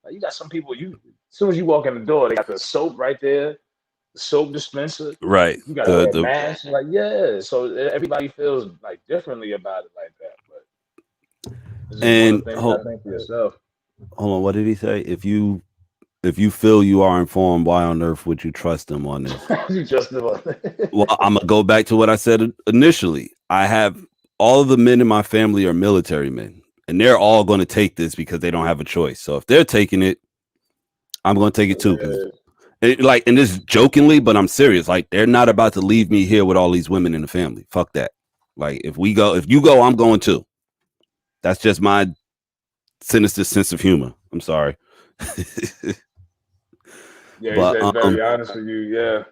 Like, you got some people. As soon as you walk in the door, they got the soap right there, the soap dispenser. Right. You got to wear a The mask. Like, yeah. So everybody feels like differently about it like that. But it's just one of and the things I think for yourself. hold on, what did he say? If you feel you are informed, why on earth would you trust him on this? You just Well, I'm gonna go back to what I said initially. I have all of the men in my family are military men, and they're all going to take this because they don't have a choice. So if they're taking it, I'm going to take it too. Because like, and this jokingly, but I'm serious. Like, they're not about to leave me here with all these women in the family. Fuck that. Like, if you go, I'm going too. That's just my sinister sense of humor. I'm sorry. Yeah, he But said very honest with you. Yeah,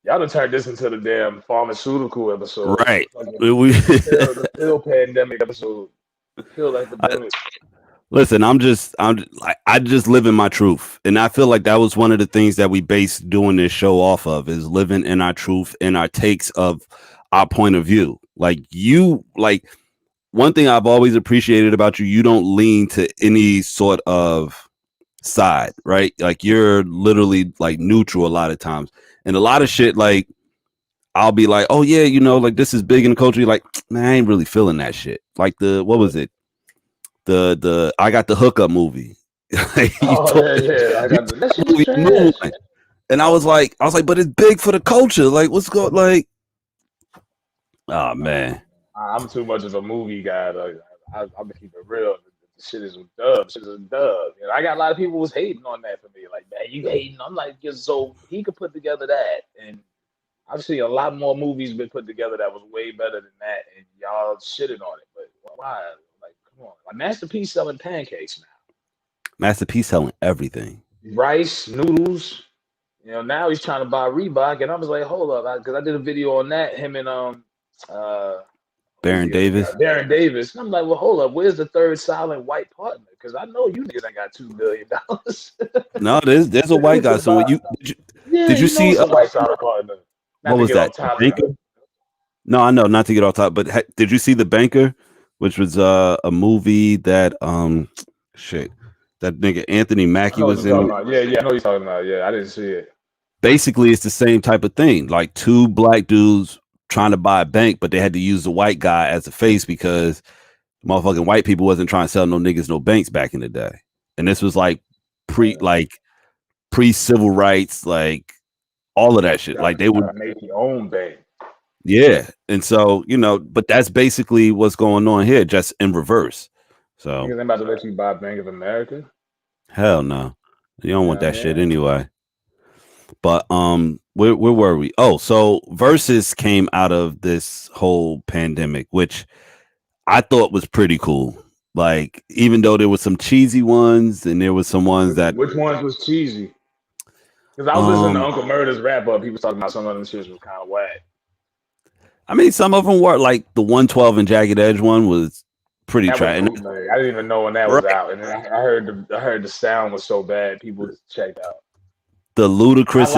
y'all done turned this into the damn pharmaceutical episode. right. Fucking We the pill pandemic episode. The pill epidemic. Listen, like, I just live in my truth. And I feel like that was one of the things that we based doing this show off of, is living in our truth and our takes of our point of view. Like, one thing I've always appreciated about you, you don't lean to any sort of side, right? Like, you're literally like neutral a lot of times. And a lot of shit, like, I'll be like, oh yeah, you know, like, this is big in the culture. You're like, man, I ain't really feeling that shit. Like, what was it? The I got the hookup movie. you Oh told, yeah, yeah. I you got that told shit was me to move trash. on. And I was like, but it's big for the culture. Like, what's going, like, oh Nah, man. I'm too much of a movie guy. Like, I'm gonna keep it real. The shit is a dub. Shit is a dub. You know, I got a lot of people was hating on that for me. Like, man, you hating? I'm like, yeah, so he could put together that, and I've seen a lot more movies been put together that was way better than that, and y'all shitted on it. But why? Like, come Come on, like Master P selling pancakes now, Master P selling everything. rice, noodles. You know, now he's trying to buy Reebok, and I was like, hold up, because I did a video on that. Him and uh, who's Baron the other Davis. guy? Darren Davis. And I'm like, well, hold up, where's the third silent white partner? Because I know you niggas ain't got $2 billion. No, there's a white guy. So Yeah, did you you know see it's a white silent partner. Not what to was get that? off topic. Banker? No, I know, not to get off top, but did you see The Banker, which was a movie that shit, that nigga Anthony I Mackie know what was you're talking in? about. Yeah, I know what you're talking about. Yeah, I didn't see it. Basically, it's the same type of thing. Like two black dudes trying to buy a bank, but they had to use the white guy as a face because motherfucking white people wasn't trying to sell no niggas no banks back in the day. And this was like pre civil rights, like all of that shit. Like they would make your own bank. Yeah. And so, but that's basically what's going on here, just in reverse. So Niggas ain't about to let you buy Bank of America. hell no. You don't want that Yeah. shit anyway. But where were we? Oh, so Versus came out of this whole pandemic, which I thought was pretty cool. Like, even though there were some cheesy ones and there were some ones that Which ones was cheesy? Because I was listening to Uncle Murder's wrap up. He was talking about some of them shit was kind of whack. I mean, some of them were like the 112 and Jagged Edge one was pretty trash. I didn't even know when that was out, and then I heard the sound was so bad, people checked out. The Ludacris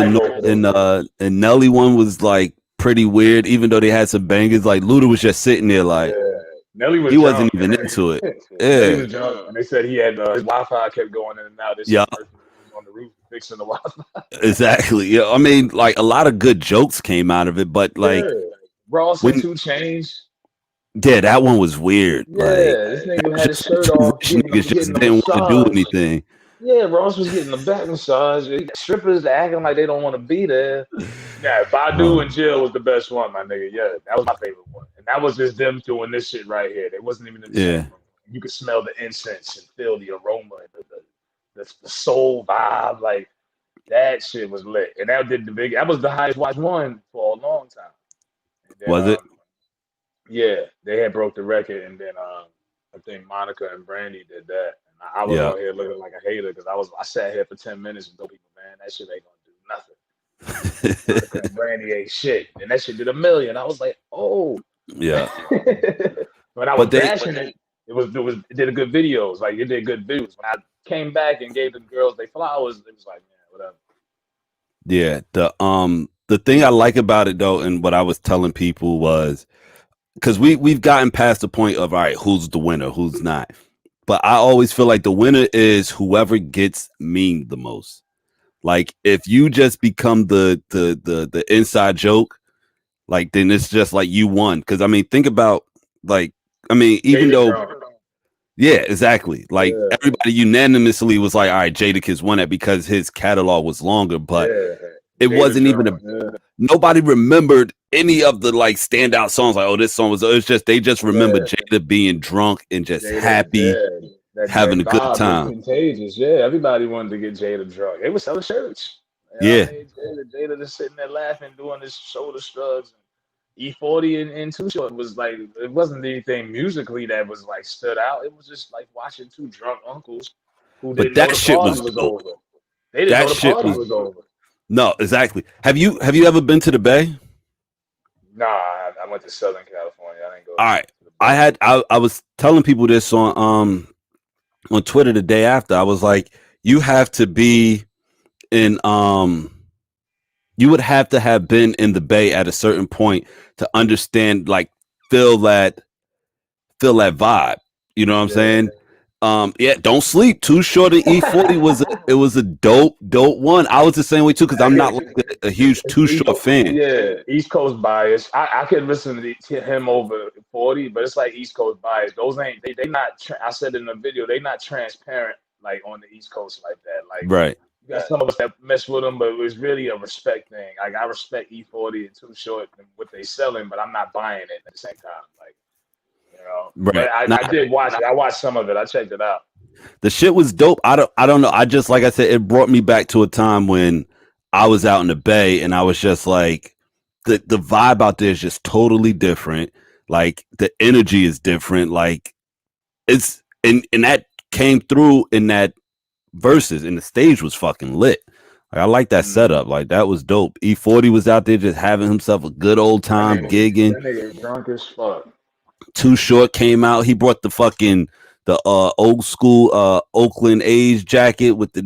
and Nelly one was like pretty weird, even though they had some bangers. Like Luda was just sitting there, like Nelly was. He wasn't even into it. Nelly was drunk, and they said he had his Wi-Fi kept going in and out. Yeah. On the roof fixing the Wi-Fi. Exactly. Yeah. I mean, like a lot of good jokes came out of it, but like Ross and 2 Chainz. Yeah, that one was weird. Yeah, like, this nigga had his shirt off. Niggas just didn't want to do anything. Yeah, Ross was getting the back massage. Strippers acting like they don't want to be there. Yeah, Badu and Jill was the best one, my nigga. Yeah, that was my favorite one. And that was just them doing this shit right here. They wasn't even in the same room. You could smell the incense and feel the aroma, the soul vibe. Like, that shit was lit. And that was the highest watched one for a long time. Then, was it? Yeah, they had broke the record, and then I think Monica and Brandy did that. And I was out here looking like a hater because I sat here for 10 minutes and told people, man, that shit ain't gonna do nothing. Monica and Brandy ain't shit, and that shit did $1 million. I was like, oh, yeah. When I was bashing it, it did a good videos. Like it did good views. When I came back and gave the girls their flowers, it was like, man, whatever. Yeah, the thing I like about it though, and what I was telling people was, because we've gotten past the point of, all right, who's the winner, who's not. But I always feel like the winner is whoever gets memed the most. Like if you just become the inside joke, like then it's just like you won. Because I mean, think about even though. Yeah, exactly. Like everybody unanimously was like, all right, Jadakiss won it because his catalog was longer, but it wasn't even nobody remembered any of the like standout songs. Like, oh, this song it's just they just remember Jada being drunk and just happy, having a good time. Contagious, yeah. Everybody wanted to get Jada drunk. They were selling shirts. Jada just sitting there laughing, doing his shoulder shrugs. E40 and Too Short was like, it wasn't anything musically that was like stood out. It was just like watching two drunk uncles who didn't know the party was over. They didn't know the party was over. No, exactly. Have you ever been to the Bay? Nah, I went to Southern California. I didn't go. All right. I was telling people this on Twitter the day after. I was like, you have to be in you would have to have been in the Bay at a certain point to understand, like, feel that vibe. You know what I'm saying? Don't sleep. Too Short and E40 was a dope one. I was the same way too, because I'm not like a huge Too Short fan. Yeah, East Coast bias. I could listen to him over 40, but it's like East Coast bias. Those ain't they not. I said in the video, they not transparent like on the East Coast like that. Like right. You got some of us that mess with them, but it was really a respect thing. Like I respect E40 and Too Short and what they selling, but I'm not buying it at the same time. Like, you know, right. I did watch it. I watched some of it. I checked it out. The shit was dope. I don't know. I just, like I said, it brought me back to a time when I was out in the Bay and I was just like, the vibe out there is just totally different. Like the energy is different. Like it's and that came through in that verses, and the stage was fucking lit. Like, I like that setup. Like, that was dope. E40 was out there just having himself a good old time gigging. That nigga drunk as fuck. Too Short came out. He brought the old school Oakland A's jacket with the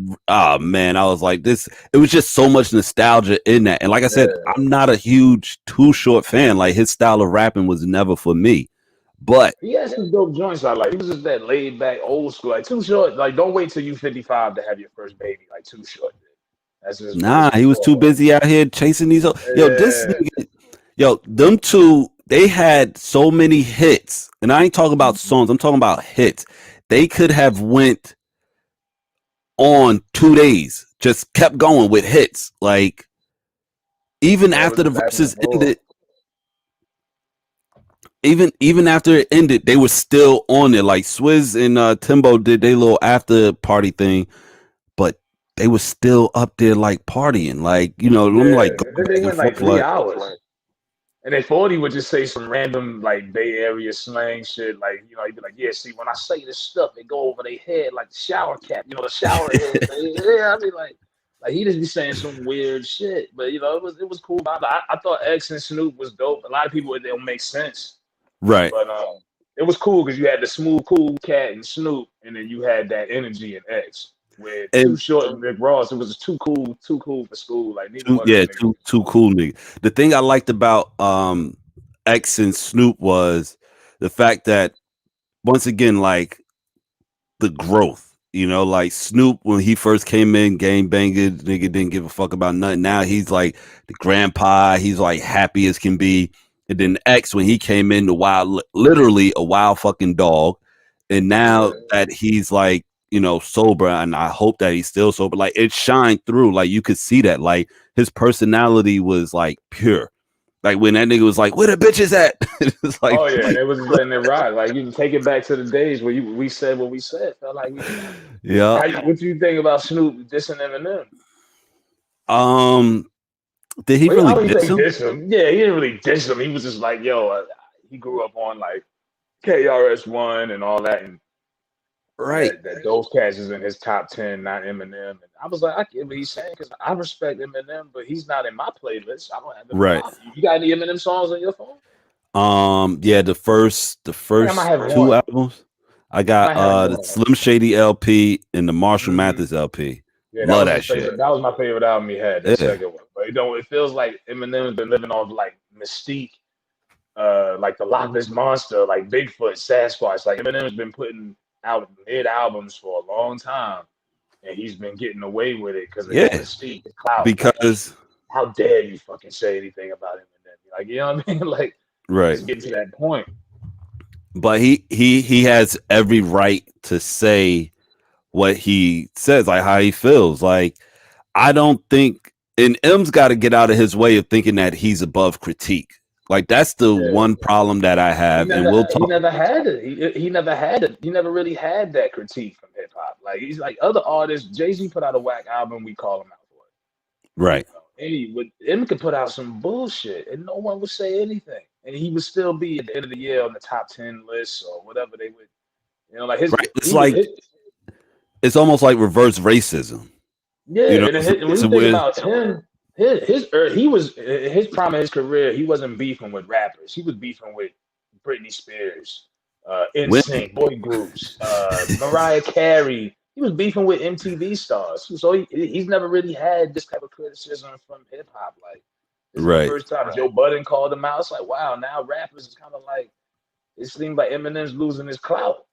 man. I was like, this. It was just so much nostalgia in that. And like I said, I'm not a huge Too Short fan. Like, his style of rapping was never for me. But he had some dope joints. I like. He was just that laid back, old school. Like Too Short. Like, don't wait till you 55 to have your first baby. Like Too Short did. That's just nah, he was too busy out here chasing these. This nigga, them two. They had so many hits, and I ain't talking about songs. I'm talking about hits. They could have went on 2 days, just kept going with hits. Like, even after the verses ended. Even after it ended, they were still on it. Like Swizz and Timbo did their little after party thing, but they were still up there like partying. Like, I'm like, they went like 3 hours. And then 40 would just say some random like Bay Area slang shit. Like, he'd be like, yeah, see, when I say this stuff, they go over their head like the shower cap, the shower head. Yeah, I mean, like he just be saying some weird shit. But it was cool. I thought X and Snoop was dope. A lot of people, it don't make sense. Right. But it was cool because you had the smooth, cool cat and Snoop, and then you had that energy in X. With Too Short and Rick Ross, it was too cool for school. Like, too cool nigga. The thing I liked about X and Snoop was the fact that, once again, like, the growth. Like Snoop, when he first came in, game banger, nigga didn't give a fuck about nothing. Now he's like the grandpa. He's like happy as can be. And then X, when he came in, literally a wild fucking dog. And now that he's like, sober, and I hope that he's still sober, like, it shined through. Like, you could see that. Like, his personality was like pure. Like, when that nigga was like, "Where the bitches at?" It was like, it was letting it ride. Like, you can take it back to the days where we said what we said. Felt like what do you think about Snoop dissing Eminem? Did he really diss him? Yeah, he didn't really diss him. He was just like, he grew up on like KRS-One and all that, and right. That those cats is in his top 10, not Eminem. And I was like, I get what he's saying because I respect Eminem, but he's not in my playlist. I don't have them. Right. You got any Eminem songs on your phone? Yeah, the first 2 albums. I got the Slim Shady LP and the Marshall Mathers LP. Yeah, love that shit. That was my favorite album he had. The second one, but it feels like Eminem's been living off like Mystique, like the Loch Ness Monster, like Bigfoot, Sasquatch. Like, Eminem's been putting out mid albums for a long time, and he's been getting away with it because of Mystique, the clout. Because how dare you fucking say anything about Eminem? Like, you know what I mean? Like, right. It's getting to that point. But he has every right to say what he says, like how he feels. Like, I don't think, and M's got to get out of his way of thinking that he's above critique. Like, that's the one problem that I have, and we'll talk. He never had it. He never had it. He never really had that critique from hip hop. Like, he's like other artists. Jay-Z put out a whack album, we call him out for it. Right. M could put out some bullshit, and no one would say anything, and he would still be at the end of the year on the top 10 list or whatever they would. Like his. Right. It's it's almost like reverse racism. Yeah, and when you think about him. His prime of his career, he wasn't beefing with rappers. He was beefing with Britney Spears, NSYNC, boy groups, Mariah Carey. He was beefing with MTV stars. So he's never really had this type of criticism from hip hop. Like, this is the first time Joe Budden called him out. It's like, wow, now rappers is kind of like, it seems like Eminem's losing his clout.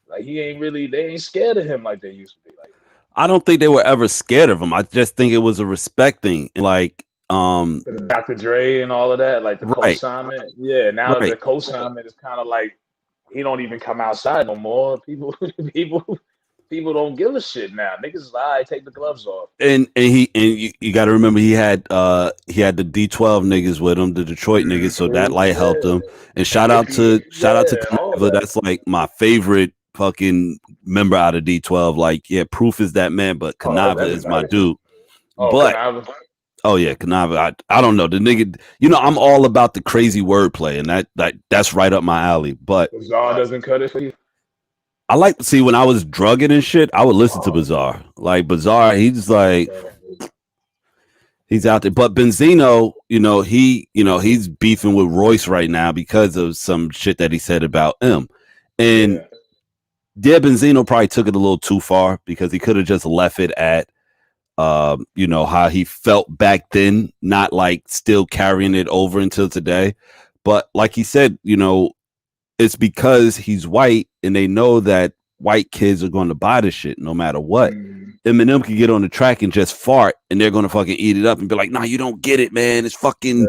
Like, they ain't scared of him like they used to be. Like, I don't think they were ever scared of him. I just think it was a respect thing. Like, Dr. Dre and all of that, like the co-signment. Yeah, now the co-signment is kind of like, he don't even come outside no more. People don't give a shit now. Niggas is take the gloves off. And you got to remember, he had the D12 niggas with him, the Detroit niggas, so that helped him. And shout out to Kaniva. That's like my favorite fucking member out of D12. Like, Proof is that man, but Kaniva is my dude. Kaniva. Kaniva. I don't know, the nigga. I'm all about the crazy wordplay, and that's right up my alley. But Czar doesn't cut it for you. I like see when I was drugging and shit, I would listen to Bizarre. Like Bizarre, he's like he's out there. But Benzino, he's beefing with Royce right now because of some shit that he said about him. And Benzino probably took it a little too far because he could have just left it at how he felt back then, not like still carrying it over until today. But like he said, it's because he's white and they know that white kids are going to buy this shit no matter what. Eminem can get on the track and just fart and they're going to fucking eat it up and be like, nah, you don't get it, man. It's fucking,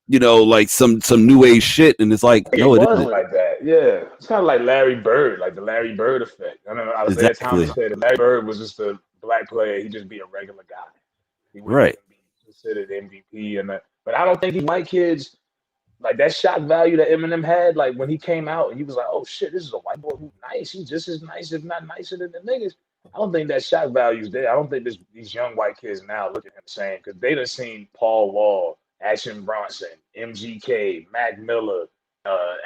like some new age shit. And it's like, no, it isn't like that. Yeah. It's kind of like Larry Bird, like the Larry Bird effect. I know Isaiah Thomas said that Larry Bird was just a black player. He'd just be a regular guy. He wouldn't be considered MVP. But I don't think these white kids, like that shock value that Eminem had, like when he came out and he was like, oh shit, this is a white boy who's nice. He's just as nice, if not nicer than the niggas. I don't think that shock value is there. I don't think these young white kids now look at him the same because they done seen Paul Wall, Action Bronson, MGK, Mac Miller,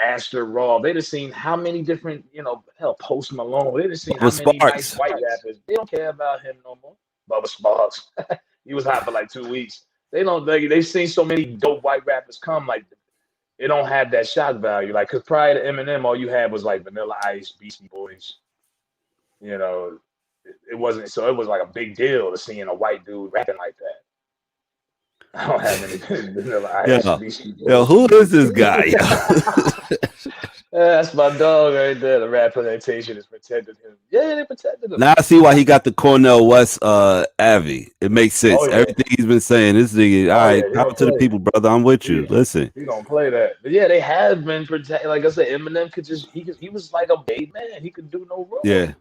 Astor Raw. They done seen how many different, Post Malone. They done seen how many nice white rappers. They don't care about him no more. Bubba Sparks. He was hot for like 2 weeks. They've seen so many dope white rappers come, like it don't have that shock value. Like, cause prior to Eminem, all you had was like Vanilla Ice, Beastie Boys. It wasn't, so it was like a big deal to seeing a white dude rapping like that. I don't have any Vanilla Ice. Beastie Boys. Yo, who is this guy? That's my dog right there. The Rap Plantation has protected him. Yeah, they protected him. Now I see why he got the Cornell West Avi. It makes sense. Everything he's been saying, this nigga, all right, out to the people, brother. I'm with you. Listen. We don't play that. But yeah, they have been protected. Like I said, Eminem he was like a big man. He could do no wrong. Yeah.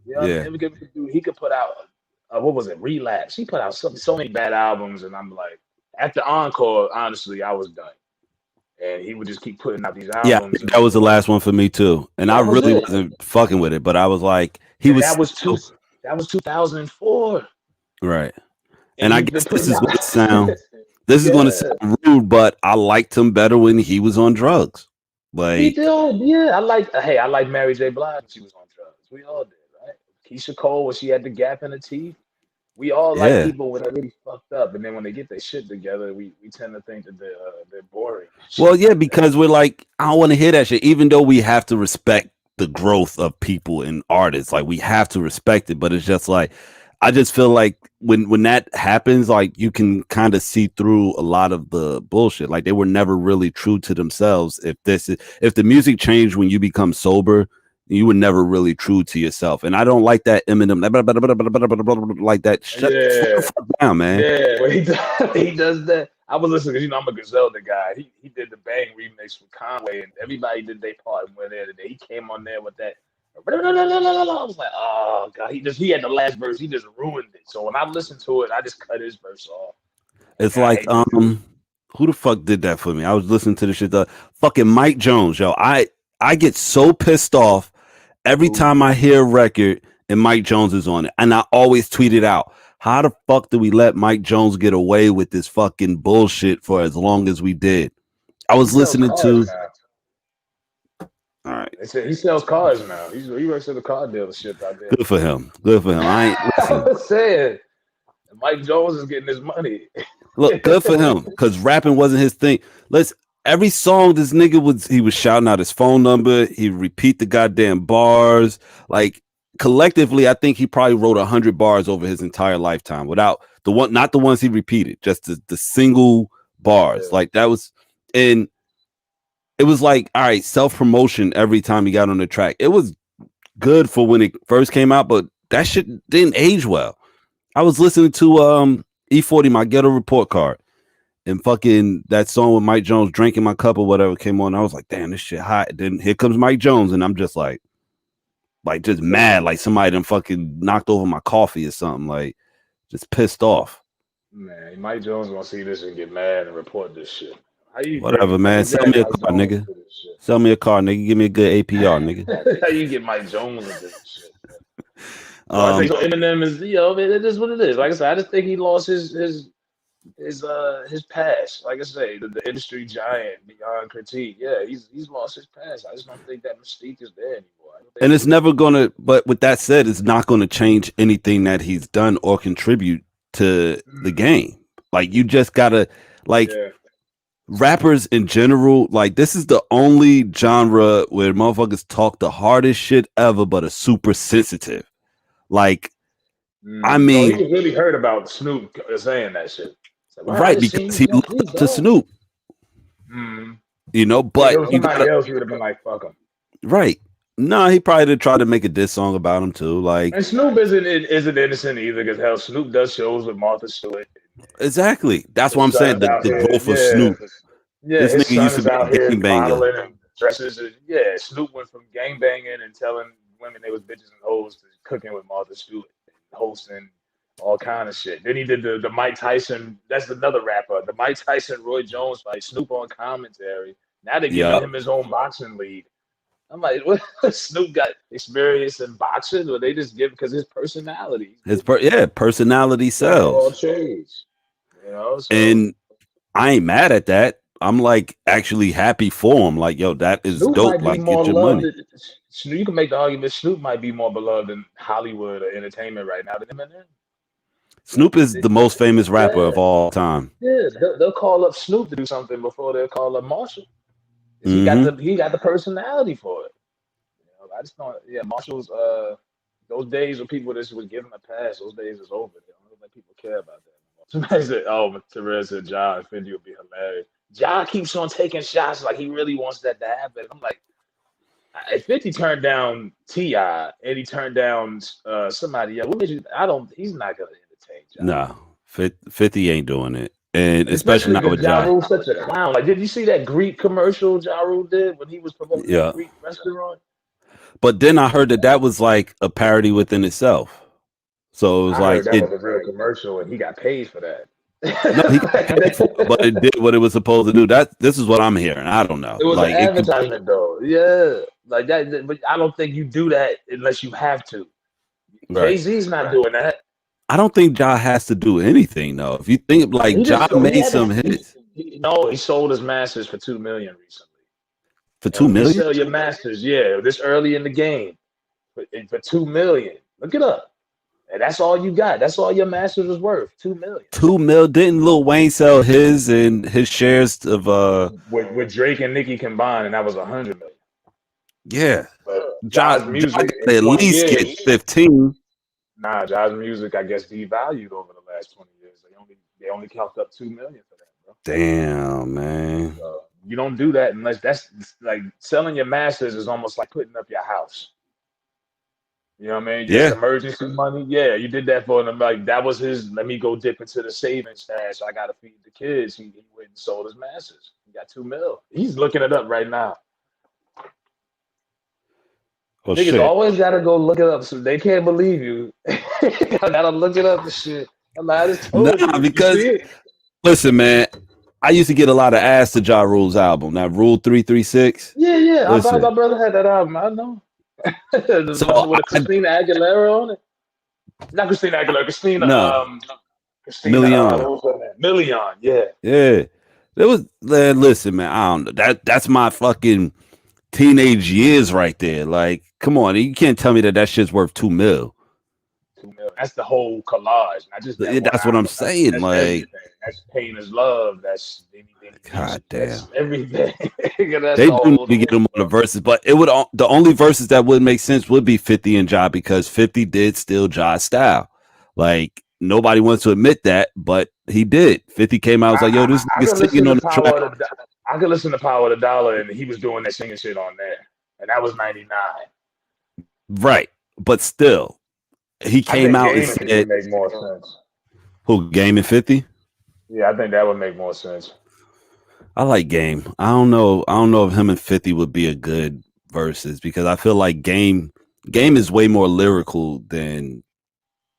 He could put out what was it? Relapse. He put out so many bad albums, and I'm like, after Encore, honestly, I was done. And he would just keep putting out these albums. Yeah, I think that was the last one for me too. And I really wasn't fucking with it, but I was like, that was 2004. Right. And I guess this is going to sound going to sound rude, but I liked him better when he was on drugs. Like he did, yeah. I like Mary J. Blige when she was on drugs. We all did, right? Keisha Cole when she had the gap in her teeth. We all like people when they're really fucked up, and then when they get their shit together, we tend to think that they're boring. Well, yeah, because we're like, I don't want to hear that shit. Even though we have to respect the growth of people and artists, like we have to respect it. But it's just like, I just feel like when that happens, like you can kind of see through a lot of the bullshit. Like they were never really true to themselves. If the music changed when you become sober, you were never really true to yourself. And I don't like that Eminem like that. Shut the fuck down, man. Yeah, when he does that. I was listening because I'm a Griselda guy. He did the Bang remix with Conway, and everybody did their part and went there today. He came on there with that. I was like, oh god, he had the last verse. He just ruined it. So when I listened to it, I just cut his verse off. It's like who the fuck did that for me? I was listening to this shit. The fucking Mike Jones, yo. I get so pissed off every time I hear a record and Mike Jones is on it. And I always tweet it out. How the fuck do we let Mike Jones get away with this fucking bullshit for as long as we did? I was listening to... All right. They said he sells cars now. He works at the car dealership out there. Good for him. I was saying, Mike Jones is getting his money. Look, good for him, because rapping wasn't his thing. Every song this nigga he was shouting out his phone number. He repeat the goddamn bars. Like collectively, I think he probably wrote 100 bars over his entire lifetime without not the ones he repeated, just the single bars. Yeah. Like that was, and it was like, all right, self-promotion every time he got on the track. It was good for when it first came out, but that shit didn't age well. I was listening to E40, My Ghetto Report Card. And fucking that song with Mike Jones, Drinking My Cup or whatever came on. I was like, damn, this shit hot. Then here comes Mike Jones. And I'm just like just mad. Like somebody done fucking knocked over my coffee or something. Like just pissed off. Man, Mike Jones gonna see this and get mad and report this shit. Whatever, man. Sell me a car, nigga. Sell me a car, nigga. Give me a good APR, nigga. How you get Mike Jones into this shit? I think Eminem is, it is what it is. Like I said, I just think he lost his his past. Like I say, the industry giant beyond critique. Yeah, he's lost his past. I just don't think that mystique is there anymore. I don't And think it's never gonna. But with that said, it's not gonna change anything that he's done or contribute to the game. Like you just gotta like yeah. rappers in general. Like this is the only genre where motherfuckers talk the hardest shit ever, but are super sensitive. Like I No, he mean, was really hurt about Snoop saying that shit. It's like, why I right? just seen Because you he go, looked please up to go. Snoop, Mm. If it But was you somebody gotta else, you would have been like, fuck him. right. No, he probably did try to make a diss song about him too. Like And Snoop isn't innocent either, because hell, Snoop does shows with Martha Stewart. exactly. That's what His I'm saying. son's The out the here, growth of Snoop. yeah. This His nigga son used to is be out a here gangbanger. modeling and dresses. Yeah, Snoop went from gang banging and telling women they was bitches and hoes to cooking with Martha Stewart, and hosting all kind of shit. Then he did the Mike Tyson. That's another rapper. The Mike Tyson Roy Jones fight. Snoop on commentary. Now they're giving Yep. him his own boxing league. I'm like, what? Snoop got experience in boxing, or they just give because his personality. Personality Jack of all sells. trades. You know, so And I ain't mad at that. I'm like actually happy for him. Like, yo, that is Snoop dope. might be Like, more get your loved. money. Snoop, you can make the argument Snoop might be more beloved in Hollywood or entertainment right now than Eminem. Snoop is the most famous rapper Yeah, of all time. yeah. They'll call up Snoop to do something before they'll call up Marshall. 'Cause Hmm. he got the personality for it. You know, I just don't. Yeah, Marshall's those days where people just would give him a pass. Those days is over. I don't think people care about that anymore. Somebody said, "Oh, Terrell said Ja Fendi would be hilarious." Ja keeps on taking shots like he really wants that to happen. I'm like, if 50 turned down T.I. and he turned down somebody else, what made you? I don't. He's not gonna entertain Ja. No, 50 ain't doing it. And And especially especially not because with Ja Ja. Rule's such a clown. Like, did you see that Greek commercial Ja Rule did when he was promoting that Yeah. Greek restaurant? But then I heard that was like a parody within itself. So it was I heard like that it. was a real commercial, and he got paid for that. No, he got paid for it, but it did what it was supposed to do. This is what I'm hearing. I don't know. It was an Like it could, advertisement, though. Yeah, like that. But I don't think you do that unless you have to. right. Jay-Z's not doing that. I don't think Ja has to do anything though. If you think like He Ja just he made had some to, hits no, he sold his masters for $2 million recently. for And when you 2 million. sell your masters, yeah, this early in the game for $2 million, look it up. And that's all you got. That's all your masters was worth. $2 million. 2 mil. Didn't Lil Wayne sell his and his shares of With Drake and Nicki combined, and that was $100 million. yeah. But Ja, Ja's music at in 20 least get years, 15. nah, Ja's music, I guess, devalued over the last 20 years. They only counted up $2 million for that, bro. Damn, man. You don't do that unless that's like selling your masters is almost like putting up your house. You know what I mean? Just Yeah. emergency money. Yeah, you did that for him. Like that was his. Let me go dip into the savings stash. I gotta feed the kids. He went and sold his masters. He got $2 million. He's looking it up right now. Oh Niggas shit. always gotta go look it up, so they can't believe you. I gotta look it up and shit. I'm like, I just told you. Because You see it? listen, man, I used to get a lot of ass to Ja Rule's album. That Rule 336. Yeah. Listen. My brother had that album. I know. The So one with Christina Aguilera on it. Not Christina Aguilera. Christina. No. Christina. Milian. What was her name? Milian. Yeah. Yeah. There was listen, man. I don't know. That's my fucking teenage years right there. Like, come on, you can't tell me that shit's worth 2 mil. $2 million. That's the whole collage, not just that one That's what I'm album. saying. That's Like, everything. That's Pain is Love. That's God That's damn. everything. That's They the do whole need to get them on the verses, but it would the only verses that would make sense would be 50 and Ja, because 50 did steal Ja's style. Like, nobody wants to admit that, but he did. 50 came out, was like, yo, this nigga's singing on the track. I could listen to Power of the Dollar, and he was doing that singing shit on there, and that was '99. Right. But still, he came out and said, would make more sense. Who, Game and 50? Yeah, I think that would make more sense. I like Game. I don't know if him and 50 would be a good verses, because I feel like Game is way more lyrical than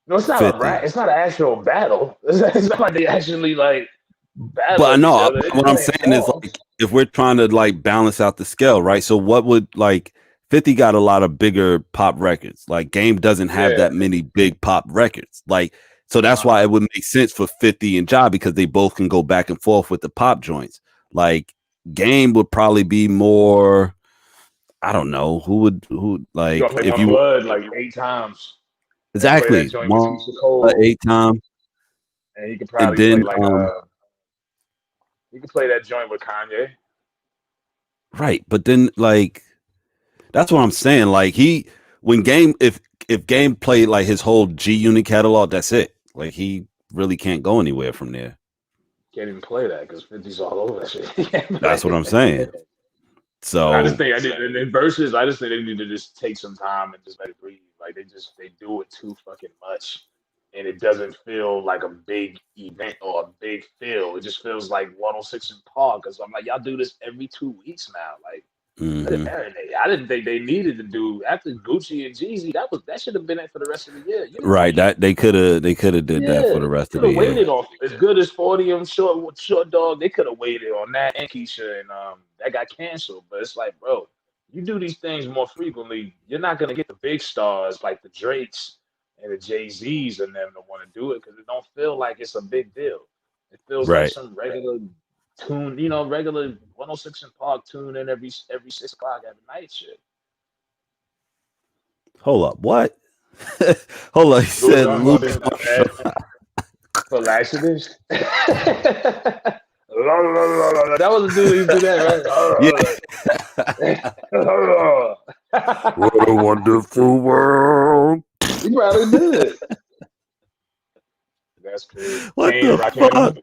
No, it's not 50. a rap. It's not an actual battle. It's not like they actually like battle. But I know each other. what I'm saying is, like, if we're trying to like balance out the scale, right? So what would, like, 50 got a lot of bigger pop records. Like, Game doesn't have that many big pop records. Like, So that's why it would make sense for 50 and Ja because they both can go back and forth with the pop joints. Like Game would probably be more. I don't know who like You play if My you Blood like 8 times. Play that exactly joint with one Keisha Cole, 8 time, and he could and probably play then like he could play that joint with Kanye. right, but then like that's what I'm saying. Like when Game if Game played like his whole G Unit catalog, that's it. Like he really can't go anywhere from there. Can't even play that because 50's all over that shit. He can't play That's what I'm it. saying. I just So think in verses, I just think they need to just take some time and just let it breathe. Like they do it too fucking much, and it doesn't feel like a big event or a big feel. It just feels like 106 in Park. Because I'm like, y'all do this every 2 weeks now. Like let it mhm. marinate. I didn't think they needed to do after Gucci and Jeezy. That should have been it for the rest of the year. You didn't Right, need. that they could have did that for Yeah, the rest of could the have year. waited on as good as 40 and short dog. They could have waited on that and Keisha and that got canceled. But it's like, bro, you do these things more frequently, you're not gonna get the big stars like the Drakes and the Jay-Z's and them to want to do it because it don't feel like it's a big deal. It feels like Right. some regular tune, regular 106 in Park tune in every 6 o'clock at night shit. Hold up. What? Hold up. He Louis said Armstrong Louis did Armstrong. that. For laxatives. That was the dude who used to do Yeah. that, right? What a wonderful world. He probably did. That's crazy. What Kane, the Rakim. fuck?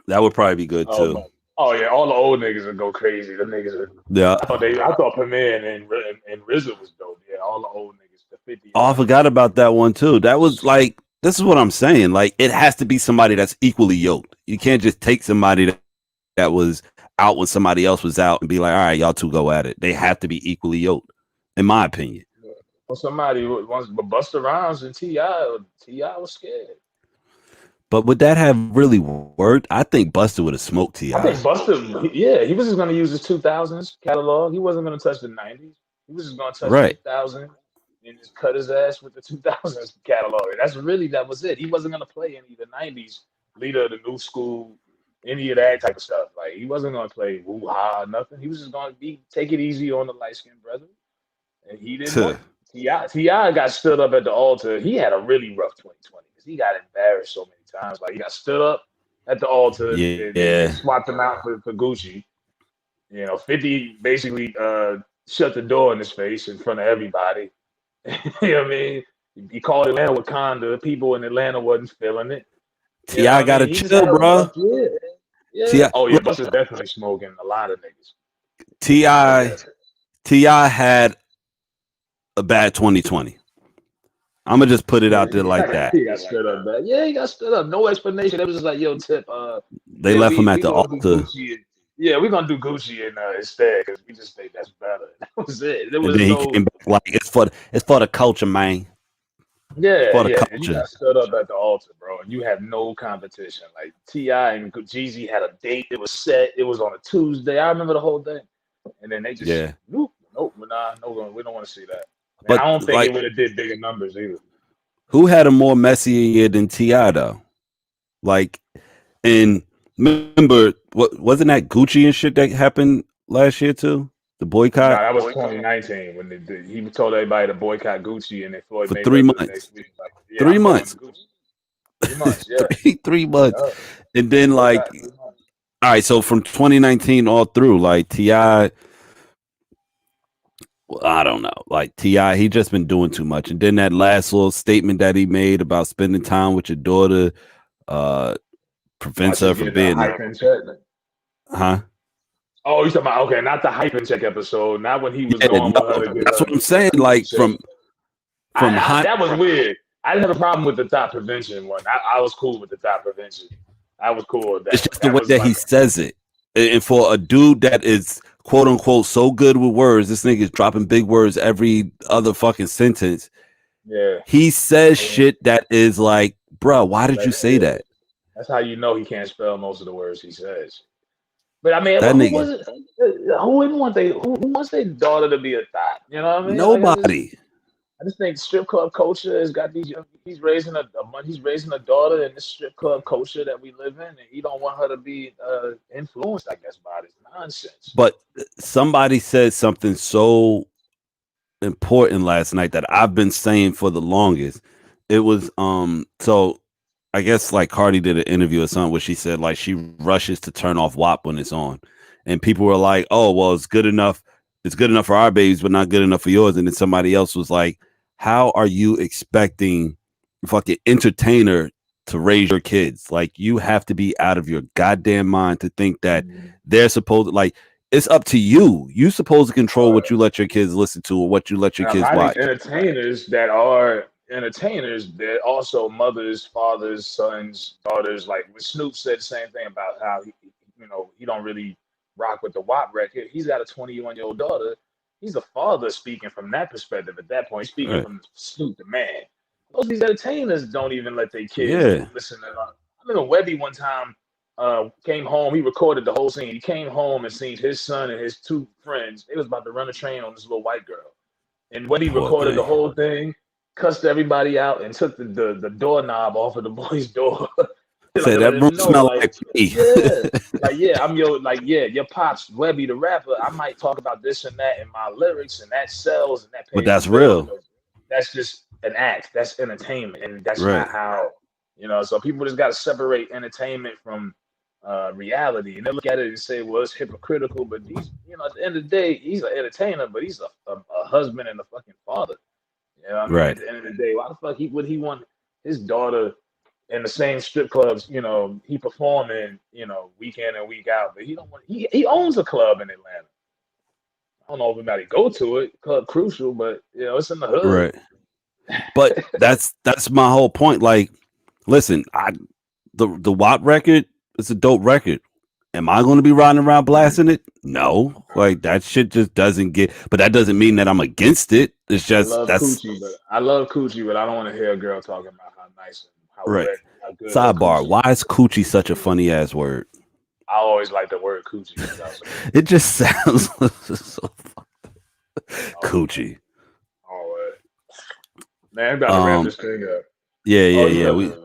That would probably be good Oh too. my. Oh yeah, all the old niggas would go crazy. The niggas are, Yeah. I thought Premier and RZA was dope. Yeah, all the old niggas, the 50. Oh, I forgot about that one too. That was like this is what I'm saying. Like it has to be somebody that's equally yoked. You can't just take somebody that was out when somebody else was out and be like, all right, y'all two go at it. They have to be equally yoked, in my opinion. Well, somebody wants, but Busta Rhymes and Ti was scared. But would that have really worked? I think Busta would have smoked I think T.I. Busta, yeah, he was just going to use his 2000s catalog. He wasn't going to touch the 90s. He was just going to touch Right. 2000 and just cut his ass with the 2000s catalog. That was it. He wasn't going to play any of the 90s, leader of the new school, any of that type of stuff. Like, he wasn't going to play woo ha, nothing. He was just going to take it easy on the light skinned brother. And he didn't want T.I. got stood up at the altar. He had a really rough 2020 because he got embarrassed so many times. Like he got stood up at the altar and they Yeah. swapped him out for Gucci. 50 basically shut the door in his face in front of everybody. You know what I mean? He called Atlanta Wakanda. People in Atlanta wasn't feeling it. T.I. got to chill, bro. Yeah. T.I. Oh yeah, Busta's definitely smoking a lot of niggas. T.I. had a bad 2020. I'm gonna just put it out there like that. He got stood up, man. Yeah, he got stood up. No explanation. It was just like, yo, Tip. They left him at the altar. We're gonna do Gucci instead because we just think that's better. That was it. There And was then he came back like it's for the culture, man. Yeah, for the yeah. culture. You got stood up at the altar, bro, and you have no competition. Like T.I. and Jeezy had a date. It was set. It was on a Tuesday. I remember the whole thing. And then they just nope, we don't want to see that. And But I don't think like, it would have did bigger numbers either. Who had a more messier year than T.I. though? Like, and remember, what wasn't that Gucci and shit that happened last year too? The boycott. Nah, that was 2019 when he told everybody to boycott Gucci, and then Floyd for Mayweather 3 months. Next week, like, 3 months. 3 months, yeah. 3 months. Yeah. And then like, all right, so from 2019 all through, like T.I., I don't know, like T.I., he just been doing too much. And then that last little statement that he made about spending time with your daughter prevents her from being huh? Oh, you talking about, okay, not the hype and check episode, not when he was going with her. That's what I'm saying. Like that was weird. I didn't have a problem with the thought prevention one. I was cool with the thought prevention. I was cool with that. It's just the way that he says it. And for a dude that is quote unquote so good with words, this nigga is dropping big words every other fucking sentence. Yeah. He says shit that is like, bro, why did you say that? That's how you know he can't spell most of the words he says. But I mean, who wants their daughter to be a thought? You know what I mean? Nobody. I just think strip club culture has got these young. He's raising a daughter in this strip club culture that we live in, and he don't want her to be influenced, I guess, by this nonsense. But somebody said something so important last night that I've been saying for the longest. It was so I guess like Cardi did an interview or something where she said like she rushes to turn off WAP when it's on. And people were like, "Oh, well, it's good enough for our babies, but not good enough for yours." And then somebody else was like, "How are you expecting fucking entertainer to raise your kids? Like you have to be out of your goddamn mind to think that they're supposed to like it's up to you. You supposed to control what you let your kids listen to or what you let your And a kids lot of these watch." entertainers that are entertainers, they're also mothers, fathers, sons, daughters. Like when Snoop said the same thing about how he don't really rock with the WAP record. He's got a 21-year-old daughter. He's a father speaking from that perspective at that point, speaking Right. from Snoop the man. Most of these entertainers don't even let their kids Yeah. listen to. I remember Webby one time came home. He recorded the whole scene. He came home and seen his son and his two friends. They was about to run a train on this little white girl. And when he Poor recorded the thing. whole thing, cussed everybody out and took the doorknob off of the boy's door. Like Said to let that him room know, smell like, like me. yeah, like yeah, your pops, Webby the rapper. I might talk about this and that in my lyrics, and that sells and that But pays the that's bills, real. but that's just an act. That's entertainment, and that's Right. not how So people just got to separate entertainment from reality, and they look at it and say, well, it's hypocritical. But at the end of the day, he's an entertainer, but he's a husband and a fucking father. I mean, Right. at the end of the day, why the fuck would he want his daughter in the same strip clubs, he performing, week in and week out, but he don't want he owns a club in Atlanta. I don't know if anybody go to it, Club Crucial, but it's in the hood. Right. But that's my whole point. Like, listen, the WAP record is a dope record. Am I going to be riding around blasting it? No. Like that shit just doesn't get. But that doesn't mean that I'm against it. It's I just love that's Coochie, but I love Coochie, but I don't want to hear a girl talking about how nice and how right. wet, how good her Sidebar. Coochie Why is is. coochie such a funny ass word? I always like the word Coochie because I was It just sounds so oh, coochie. oh, man, I'm about to wrap Um. this thing up. Yeah. Yeah. Oh, you Yeah. know,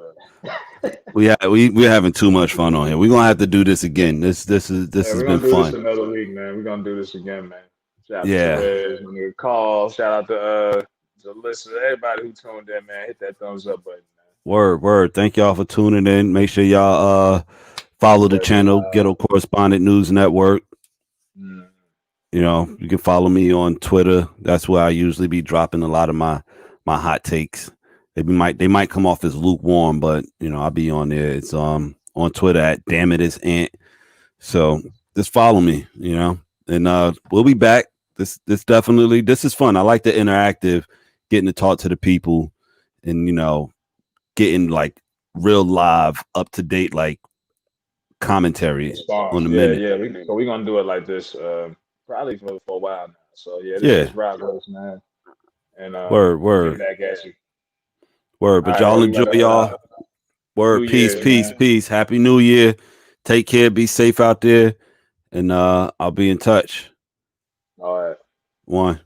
We're having too much fun on here. We're gonna have to do this again. This yeah, has we're been gonna do this fun. another week, man. We're gonna do this again, man. Shout out to Yeah. Therese, my nigga Call. Shout out to listen, everybody who tuned in, man. Hit that thumbs up button, Word. Thank y'all for tuning in. Make sure y'all follow the man. Webby channel, Ghetto Correspondent News Network. Live. You know, you can follow me on Twitter. That's where I usually be dropping a lot of my hot takes. They might come off as lukewarm, but I'll be on there. It's on Twitter at damn it is Ant. So just follow me, and we'll be back. This is fun. I like the interactive, getting to talk to the people, and getting like real live, up to date like commentary on Response. the Yeah, minute. yeah. So we're gonna do it like this, probably for a while now. So yeah, this Yeah, is Rock Rose, man. And we'll get word. back at you. All But right, bro. y'all You enjoy gotta head y'all. out. New Word, Year's, man. peace. Happy New Year. Take care. Be safe out there. And I'll be in touch. All right. One.